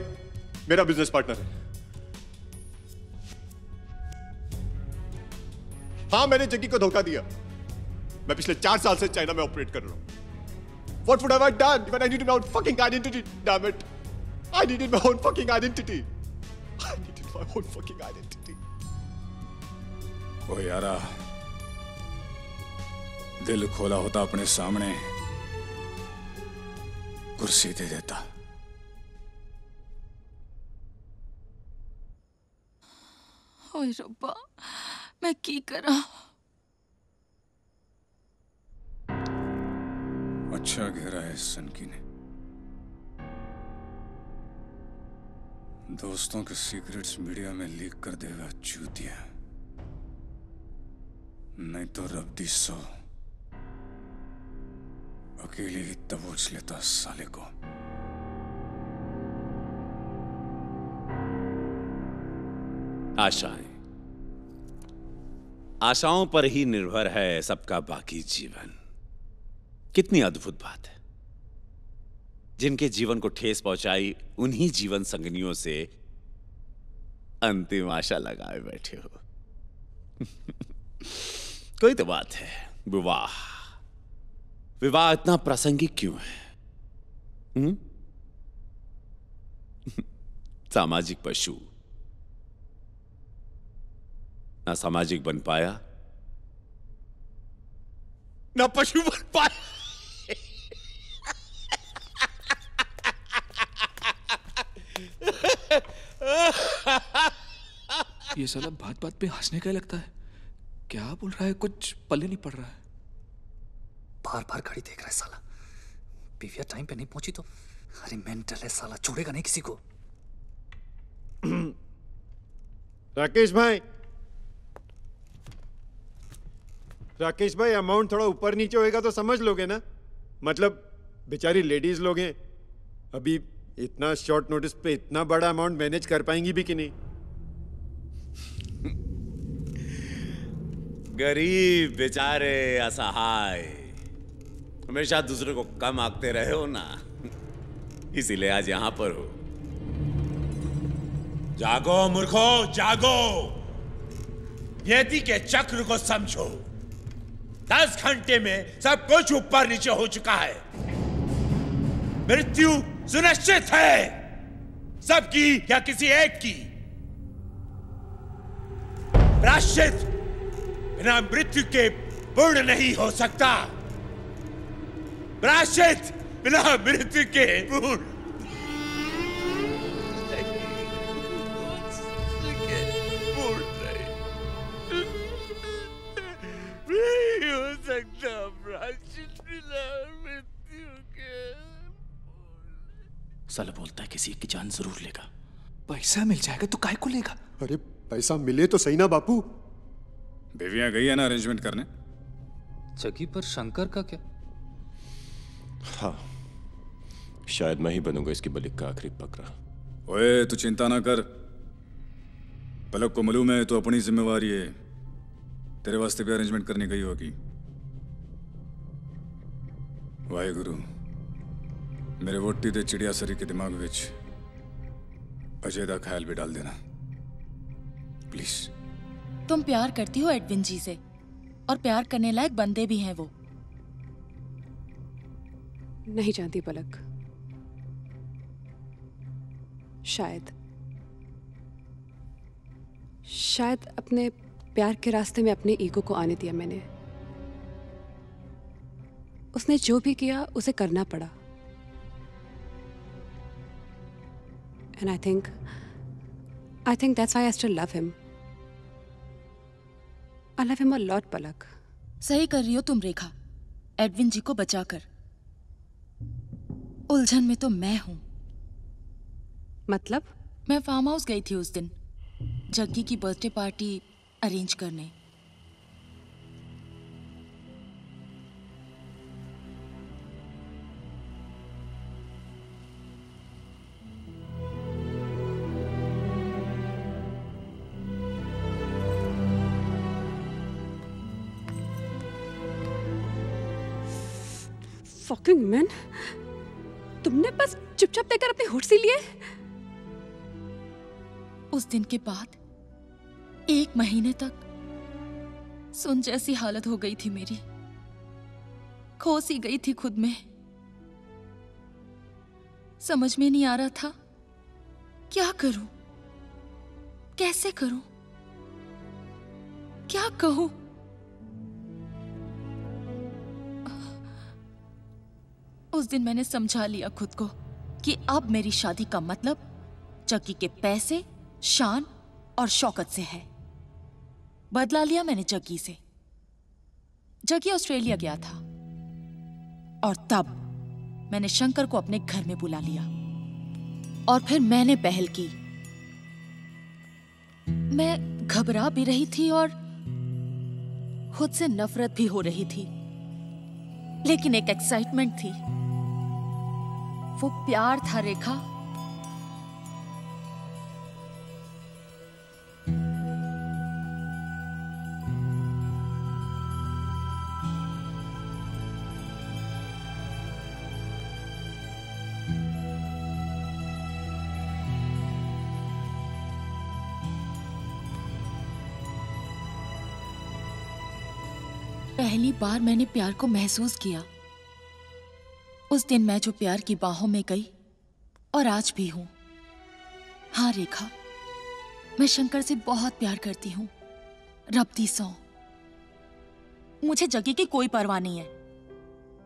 मेरा बिजनेस पार्टनर है। हाँ, मैंने जग्गी को धोखा दिया। मैं पिछले 4 साल से चाइना में ऑपरेट कर रहा हूं। What would I have done when I needed my own fucking identity? Damn it! I needed my own fucking identity. I needed my own fucking identity. ओ यारा, दिल खोला होता अपने सामने, कुर्सी दे देता। ओए रब्बा, मैं की करा? अच्छा घेरा है इस सनकी ने। दोस्तों के सीक्रेट्स मीडिया में लीक कर देगा चूतिया, नहीं तो रब्दी 100 अकेले ही दबोच लेता साले को। आशाएं, आशाओं पर ही निर्भर है सबका बाकी जीवन। कितनी अद्भुत बात है। जिनके जीवन को ठेस पहुंचाई उन्हीं जीवन संगनियों से अंतिम आशा लगाए बैठे हो। कोई तो बात है। विवाह, विवाह इतना प्रासंगिक क्यों है? सामाजिक पशु ना सामाजिक बन पाया ना पशु बन पाया। ये साला बात बात पे हंसने का लगता है। क्या बोल रहा है, कुछ पल्ले नहीं पड़ रहा है। बार बार घड़ी देख रहा है साला। पीवीआर टाइम पे नहीं पहुंची तो अरे मेंटल है साला, छोड़ेगा नहीं किसी को। राकेश भाई अमाउंट थोड़ा ऊपर नीचे होएगा तो समझ लोगे ना। मतलब बेचारी लेडीज लोग हैं, अभी इतना शॉर्ट नोटिस पे इतना बड़ा अमाउंट मैनेज कर पाएंगी भी कि नहीं। गरीब बेचारे असहाय हमेशा दूसरे को कम आंकते रहे हो ना, इसीलिए आज यहां पर हो। जागो मूर्खो, जागो। नियति के चक्र को समझो। 10 घंटे में सब कुछ ऊपर नीचे हो चुका है। मृत्यु सुनिश्चित है, सबकी या किसी एक की। प्रायश्चित बिना मृत्यु के पूर्ण नहीं हो सकता। प्रायश्चित बिना मृत्यु के पूर्ण नहीं हो सकता। प्रायश्चित बिना मृत्यु के। साला बोलता है किसी एक की जान जरूर लेगा। पैसा मिल जाएगा तो काय को लेगा? अरे पैसा मिले तो सही ना बापू। बेवियां गई है ना अरेंजमेंट करने। जगी पर शंकर का क्या? हाँ, शायद मैं ही बनूंगा इसकी बलिक का आखिरी बकरा। ओए तू चिंता ना कर, पलक को मालूम है तो अपनी जिम्मेवारी है। तेरे वास्ते भी अरेंजमेंट करनी गई होगी। वाहेगुरु, मेरे वोटी दे चिड़िया सरी के दिमाग विच अजय दा ख्याल भी डाल देना प्लीज। तुम प्यार करती हो एडविन जी से, और प्यार करने लायक बंदे भी हैं वो। नहीं जानती पलक, शायद अपने प्यार के रास्ते में अपने ईगो को आने दिया मैंने। उसने जो भी किया उसे करना पड़ा। And I think that's why I still love him. I love him a lot, पलक। सही कर रही हो तुम रेखा, एडविन जी को बचाकर। उलझन में तो मैं हूं। मतलब? मैं फार्म हाउस गई थी उस दिन जग्गी की बर्थडे पार्टी अरेंज करने। Fucking man, तुमने बस चुपचाप देकर अपनी होठ सी लिए। उस दिन के बाद 1 महीने तक सुन जैसी हालत हो गई थी मेरी। खो सी गई थी खुद में। समझ में नहीं आ रहा था क्या करूं, कैसे करूं, क्या कहूं। उस दिन मैंने समझा लिया खुद को कि अब मेरी शादी का मतलब जग्गी के पैसे, शान और शौकत से है। बदला लिया मैंने जग्गी से। जग्गी ऑस्ट्रेलिया गया था और तब मैंने शंकर को अपने घर में बुला लिया और फिर मैंने पहल की। मैं घबरा भी रही थी और खुद से नफरत भी हो रही थी, लेकिन एक एक्साइटमेंट थी। वो प्यार था रेखा। पहली बार मैंने प्यार को महसूस किया उस दिन मैं जो प्यार की बाहों में गई, और आज भी हूं। हाँ रेखा, मैं शंकर से बहुत प्यार करती हूं, रब्ती सौ। मुझे जग्गी की कोई परवाह नहीं है,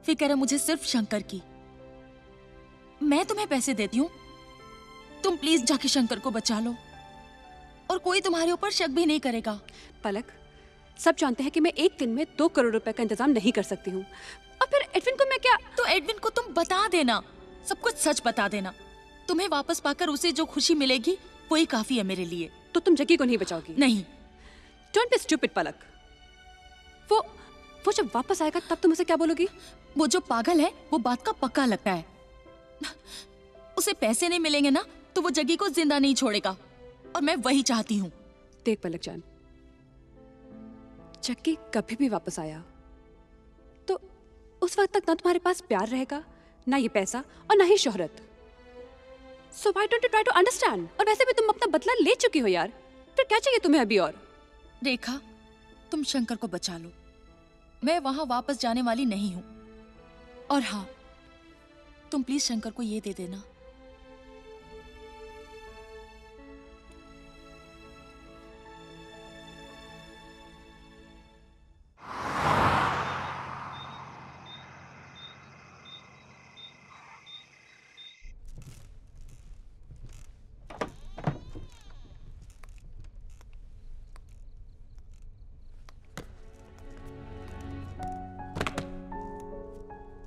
फिक्र है मुझे सिर्फ शंकर की। मैं तुम्हें पैसे देती हूं, तुम प्लीज जाके शंकर को बचा लो और कोई तुम्हारे ऊपर शक भी नहीं करेगा। पलक, सब जानते हैं कि मैं एक दिन में 2 करोड़ रुपए का इंतजाम नहीं कर सकती हूँ। और फिर एडविन को मैं क्या? तो एडविन को तुम बता देना, सब कुछ सच बता देना। तुम्हें वापस पाकर उसे जो खुशी मिलेगी वही काफी है मेरे लिए। तो तुम जग्गी को नहीं बचाओगी? नहीं। डोंट बी स्टूपिड पलक। वो जब वापस आएगा तब तुम उसे क्या बोलोगी? वो जो पागल है वो बात का पक्का लगता है। उसे पैसे नहीं मिलेंगे ना तो वो जग्गी को जिंदा नहीं छोड़ेगा, और मैं वही चाहती हूँ। देख पलक जान, जग्गी कभी भी वापस आया तो उस वक्त तक ना तुम्हारे पास प्यार रहेगा, ना ये पैसा और ना ही शोहरत। So why don't you try to understand? और वैसे भी तुम अपना बदला ले चुकी हो यार, फिर क्या चाहिए तुम्हें अभी और? रेखा, तुम शंकर को बचा लो, मैं वहां वापस जाने वाली नहीं हूं। और हाँ, तुम प्लीज शंकर को ये दे देना।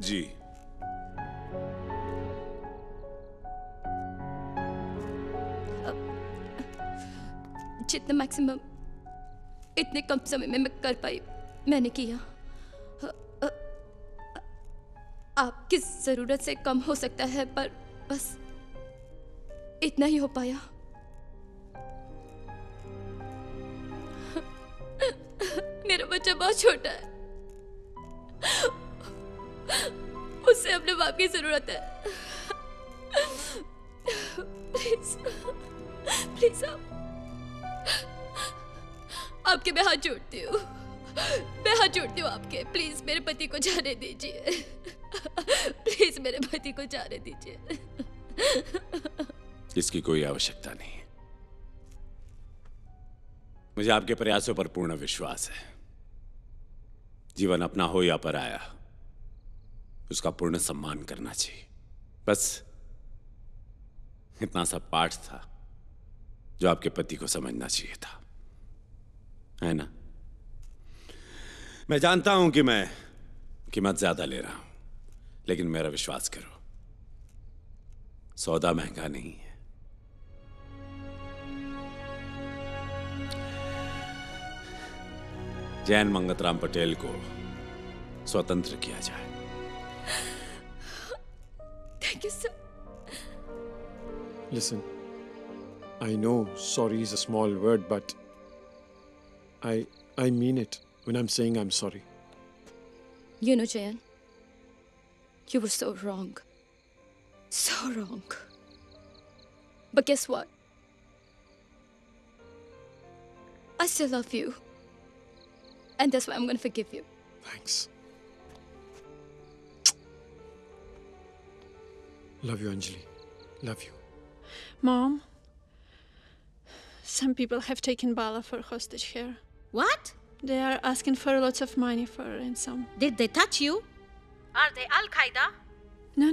जी। जितना मैक्सिमम इतने कम समय में मैं कर पाई मैंने किया। आपकी जरूरत से कम हो सकता है, पर बस इतना ही हो पाया। मेरा बच्चा बहुत छोटा है, उससे अपने बाप की जरूरत है। प्लीज प्लीज आपके मैं हाथ जोड़ती हूँ, मैं हाथ जोड़ती हूँ आपके। प्लीज मेरे पति को जाने दीजिए, प्लीज मेरे पति को जाने दीजिए। इसकी कोई आवश्यकता नहीं है। मुझे आपके प्रयासों पर पूर्ण विश्वास है। जीवन अपना हो या पराया, उसका पूर्ण सम्मान करना चाहिए। बस इतना सा पाठ था जो आपके पति को समझना चाहिए था, है ना? मैं जानता हूं कि मैं कीमत ज्यादा ले रहा हूं, लेकिन मेरा विश्वास करो, सौदा महंगा नहीं है। जैन मंगतराम पटेल को स्वतंत्र किया जाए। Thank you, sir. Listen, I know sorry is a small word, but I mean it when I'm saying I'm sorry. You know, Jayan, you were so wrong. So wrong. But guess what? I still love you. And that's why I'm gonna forgive you. Thanks. Love you, Anjali. Love you. Mom, some people have taken Bala for hostage here. What? They are asking for lots of money for ransom. Did they touch you? Are they Al-Qaeda? No,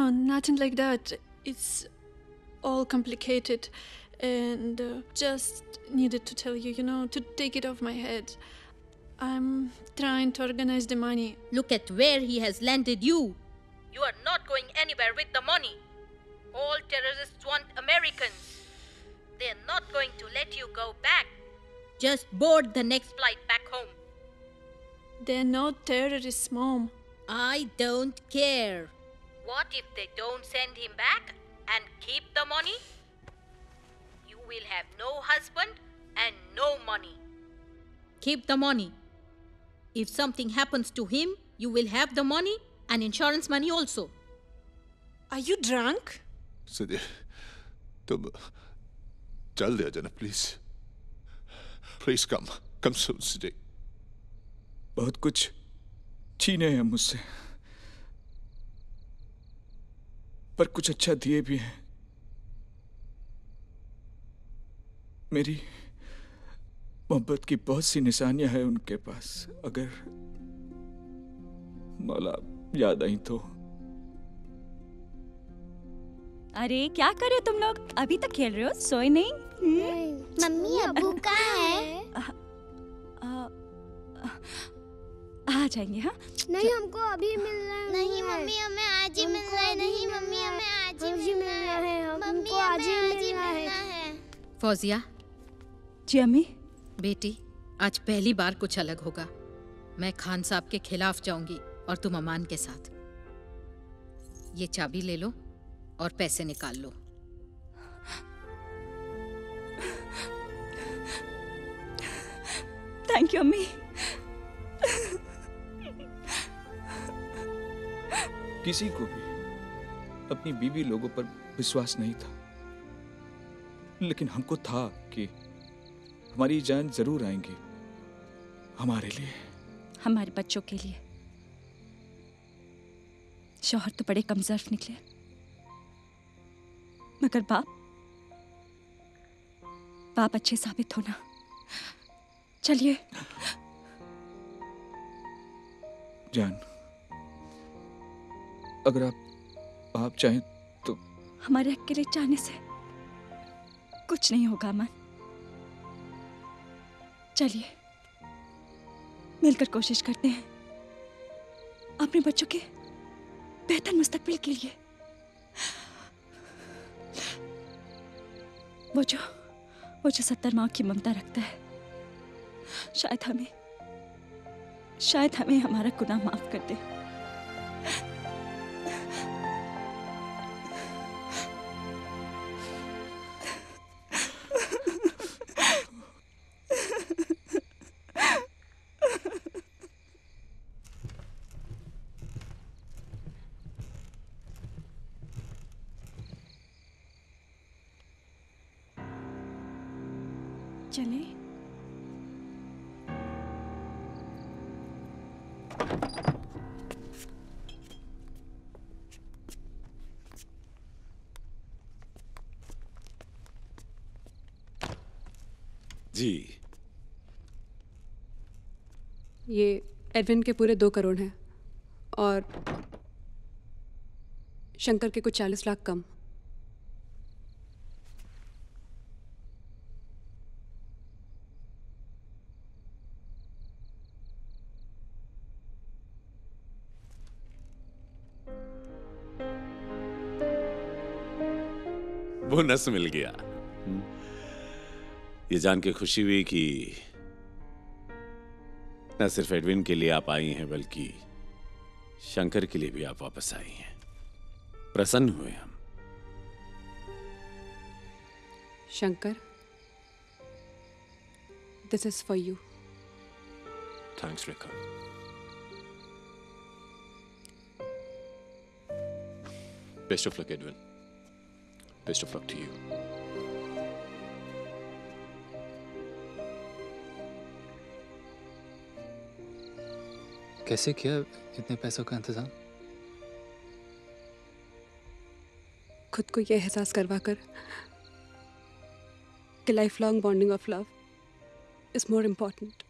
nothing like that. It's all complicated. and just needed to tell you, to take it off my head. I'm trying to organize the money. Look at where he has landed you. You are not going anywhere with the money. All terrorists want Americans. They're not going to let you go back. Just board the next flight back home. They're not terrorists, Mom. I don't care. What if they don't send him back and keep the money? You will have no husband and no money. Keep the money. If something happens to him, you will have the money and insurance money also. Are you drunk? Sudhir, तुम जल्द आ जाना please. Please come soon, Sudhir. बहुत कुछ छीने हैं मुझसे, पर कुछ अच्छा दिए भी हैं। मेरी मोहब्बत की बहुत सी निशानियां हैं उनके पास। अगर मौला याद आई तो। अरे क्या कर रहे हो तुम लोग? अभी तक खेल रहे हो? सोए नहीं? मम्मी अब्बू कहाँ है? आ जाएंगे। हाँ नहीं, हमको अभी मिलना है। नहीं मम्मी, हमें आज ही मिलना है। नहीं मम्मी, हमें आज ही मिलना है। हमको आज ही मिलना है। फौजिया। जी अम्मी। बेटी, आज पहली बार कुछ अलग होगा। मैं खान साहब के खिलाफ जाऊंगी और तुम अमान के साथ। ये चाबी ले लो और पैसे निकाल लो। थैंक यू अम्मी। किसी को भी अपनी बीवी लोगों पर विश्वास नहीं था, लेकिन हमको था कि हमारी जान जरूर आएंगी हमारे लिए, हमारे बच्चों के लिए। शौहर तो बड़े कमजोर निकले, मगर बाप अच्छे साबित होना। चलिए। जान, अगर आप चाहें तो। हमारे अकेले जाने से कुछ नहीं होगा अमन। चलिए मिलकर कोशिश करते हैं अपने बच्चों के बेहतर मुस्तकबिल के लिए। वो जो 70 माँ की ममता रखता है, शायद हमें हमारा गुनाह माफ कर दे। चले। जी, ये एडविन के पूरे 2 करोड़ हैं और शंकर के कुछ 40 लाख कम। बोनस मिल गया। ये जान के खुशी हुई कि न सिर्फ एडविन के लिए आप आई हैं, बल्कि शंकर के लिए भी आप वापस आई हैं। प्रसन्न हुए हम। Shankar, this is for you. Thanks Rekha. Best of luck Edwin. Best of luck to you. कैसे किया इतने पैसों का इंतजाम? खुद को यह एहसास करवाकर कि life long bonding of love is more important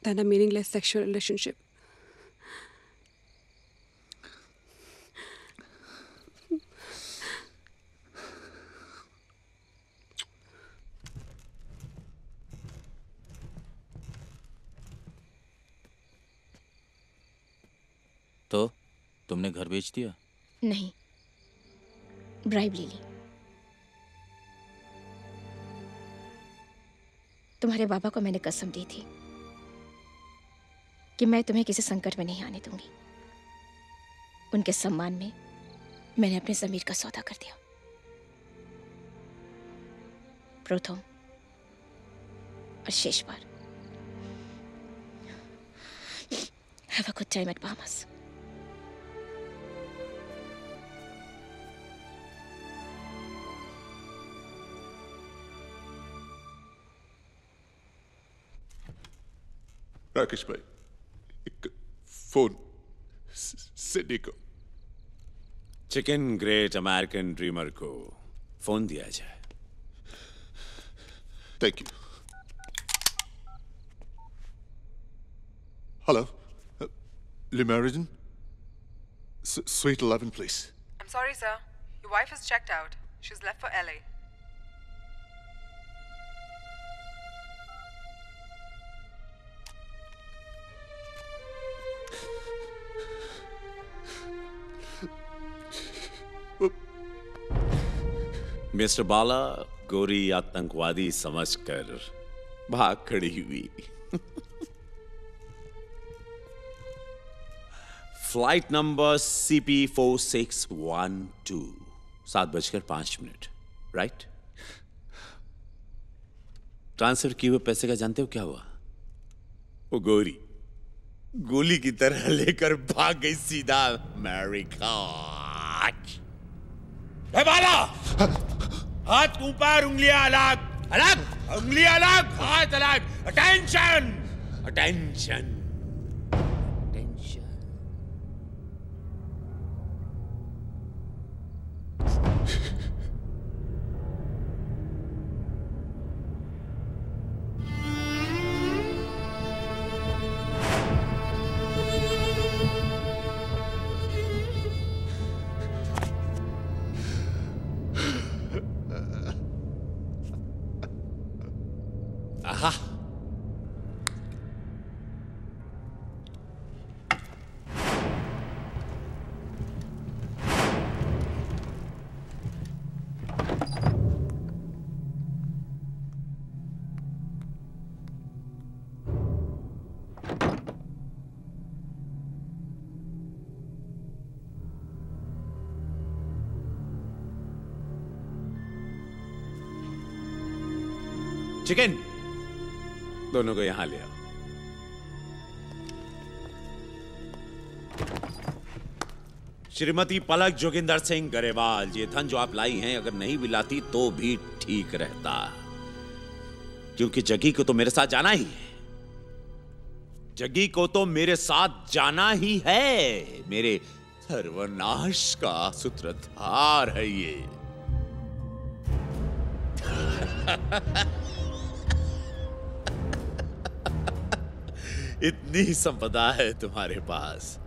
then a meaningless sexual relationship. तो तुमने घर बेच दिया? नहीं, ब्राइब ले ली। तुम्हारे बाबा को मैंने कसम दी थी कि मैं तुम्हें किसी संकट में नहीं आने दूंगी। उनके सम्मान में मैंने अपने ज़मीर का सौदा कर दिया। प्रथम और शेष बार। Have a good time at Bahamas. Rakesh भाई, एक फोन सिडनी को। चिकन ग्रेट अमेरिकन ड्रीमर को फोन दिया जाए। Thank you. Hello, Limerican? Suite 11, please. I'm sorry, sir. Your wife has checked out. She's left for LA. Mister Bala गोरी आतंकवादी समझकर भाग खड़ी हुई। Flight number CP4612, 7:05, right? Transfer किए हुए पैसे का जानते हो क्या हुआ? वो गोरी गोली की तरह लेकर भाग गई सीधा अमेरिका। बाला, हाथ ऊपर, उंगलियां अलग, अलग, उंगलियां अलग, हाथ अलग। Attention, attention. चिकन, दोनों को यहां ले आओ। श्रीमती पलक जोगिंदर सिंह गरेवाल, ये धन जो आप लाई हैं अगर नहीं भी लाती तो भी ठीक रहता, क्योंकि जग्गी को तो मेरे साथ जाना ही है। जग्गी को तो मेरे साथ जाना ही है। मेरे सर्वनाश का सूत्रधार है ये। इतनी संपदा है तुम्हारे पास,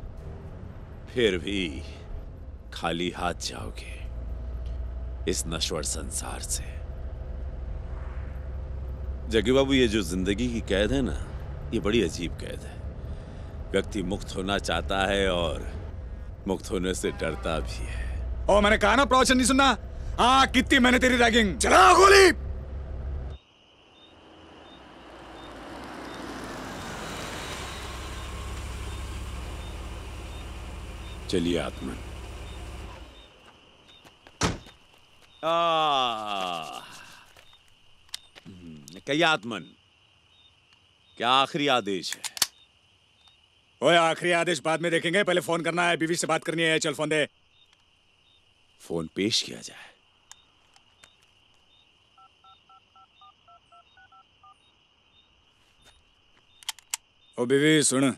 फिर भी खाली हाथ जाओगे इस नश्वर संसार से। जग्गी बाबू, ये जो जिंदगी की कैद है ना, ये बड़ी अजीब कैद है। व्यक्ति मुक्त होना चाहता है और मुक्त होने से डरता भी है। ओ, मैंने कहा ना प्रवचन नहीं सुनना। हाँ, कितनी मैंने तेरी रैगिंग। चला गोली। चलिए आत्मन। कहिए आत्मन, क्या आखिरी आदेश है? ओए, आखिरी आदेश बाद में देखेंगे, पहले फोन करना है, बीवी से बात करनी है। चल फोन दे। फोन पेश किया जाए। ओ बीवी सुन,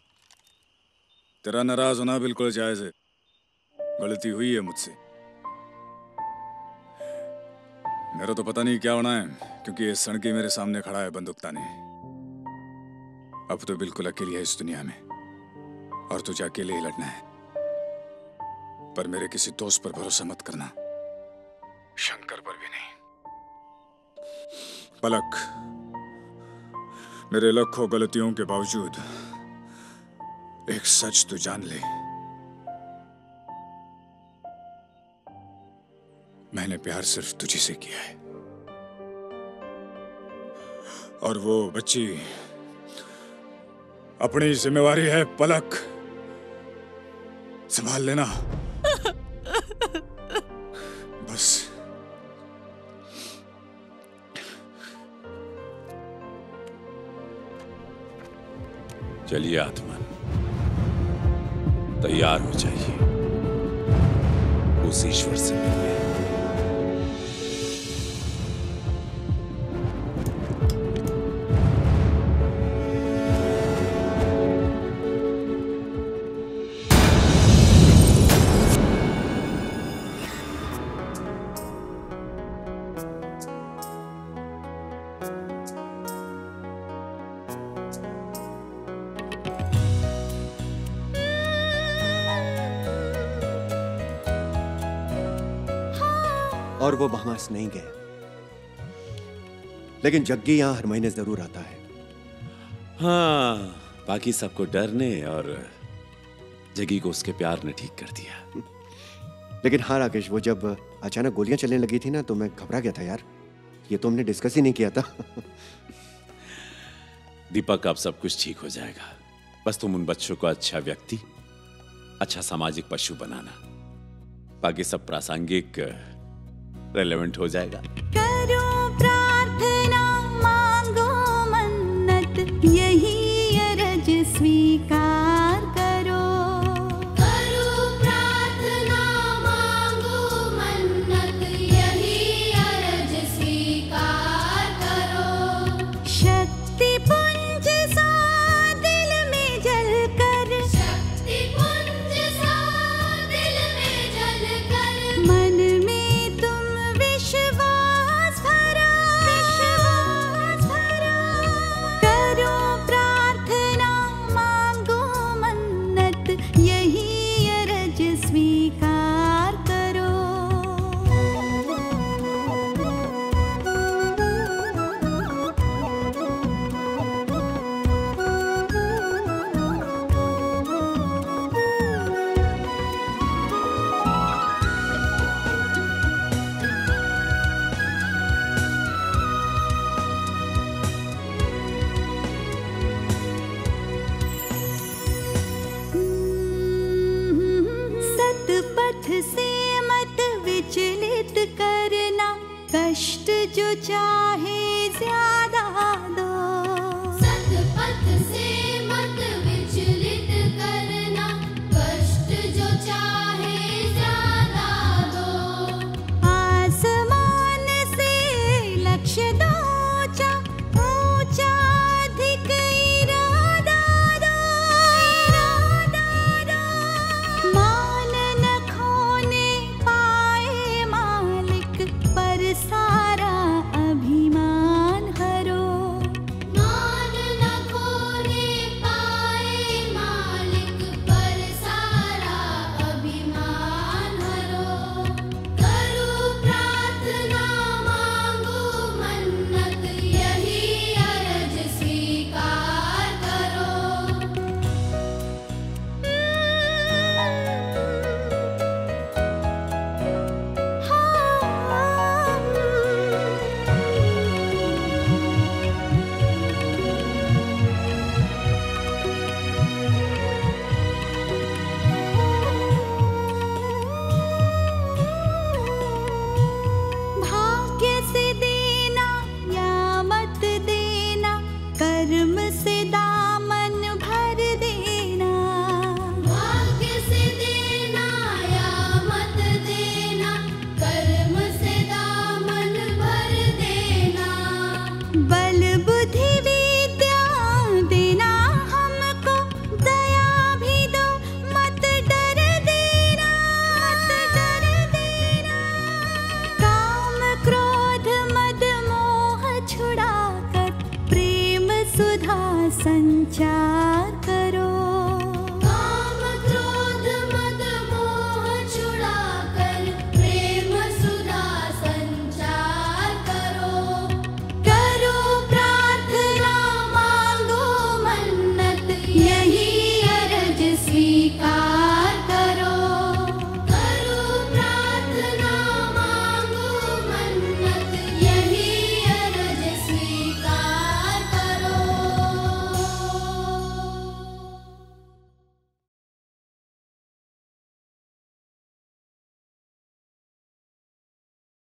तेरा नाराज होना बिल्कुल जायज है। गलती हुई है मुझसे। मेरा तो पता नहीं क्या होना है, क्योंकि ये सड़की मेरे सामने खड़ा है बंदूक ताने। अब तो बिल्कुल अकेली है इस दुनिया में, और तुझे अकेले ही लड़ना है। पर मेरे किसी दोस्त पर भरोसा मत करना, शंकर पर भी नहीं। पलक, मेरे लाखों गलतियों के बावजूद एक सच तू जान ले, मैंने प्यार सिर्फ तुझी से किया है, और वो बच्ची अपनी जिम्मेवारी है। पलक, संभाल लेना बस। चलिए आत्मन, तैयार हो जाइए उस ईश्वर से मिलने। और वो बहमास नहीं गए, लेकिन जग्गी यहां हर महीने जरूर आता है। हाँ, बाकी सबको डरने और जग्गी को उसके प्यार ने ठीक कर दिया। लेकिन हाँ राकेश, वो जब अचानक गोलियां चलने लगी थी ना, तो मैं घबरा गया था यार। ये तो हमने डिस्कस ही नहीं किया था। दीपक, अब सब कुछ ठीक हो जाएगा। बस तुम उन बच्चों को अच्छा व्यक्ति, अच्छा सामाजिक पशु बनाना, बाकी सब प्रासंगिक रेलेवेंट हो जाएगा। करो प्रार्थना, मांगो मन्नत, यही अरज स्वीकार करो। करो प्रार्थना, मांगो मन्नत, यही अरज स्वीकार करो। शक्ति पुंज सा दिल में जलकर, शक्ति पुंज सा दिल में जलकर, मन में विश्वास भरो, विश्वास भरो। करो प्रार्थना, मांगो मन्नत, यही अरज स्वीकार करो। सतपथ से मत विचलित करना, कष्ट जो चाहे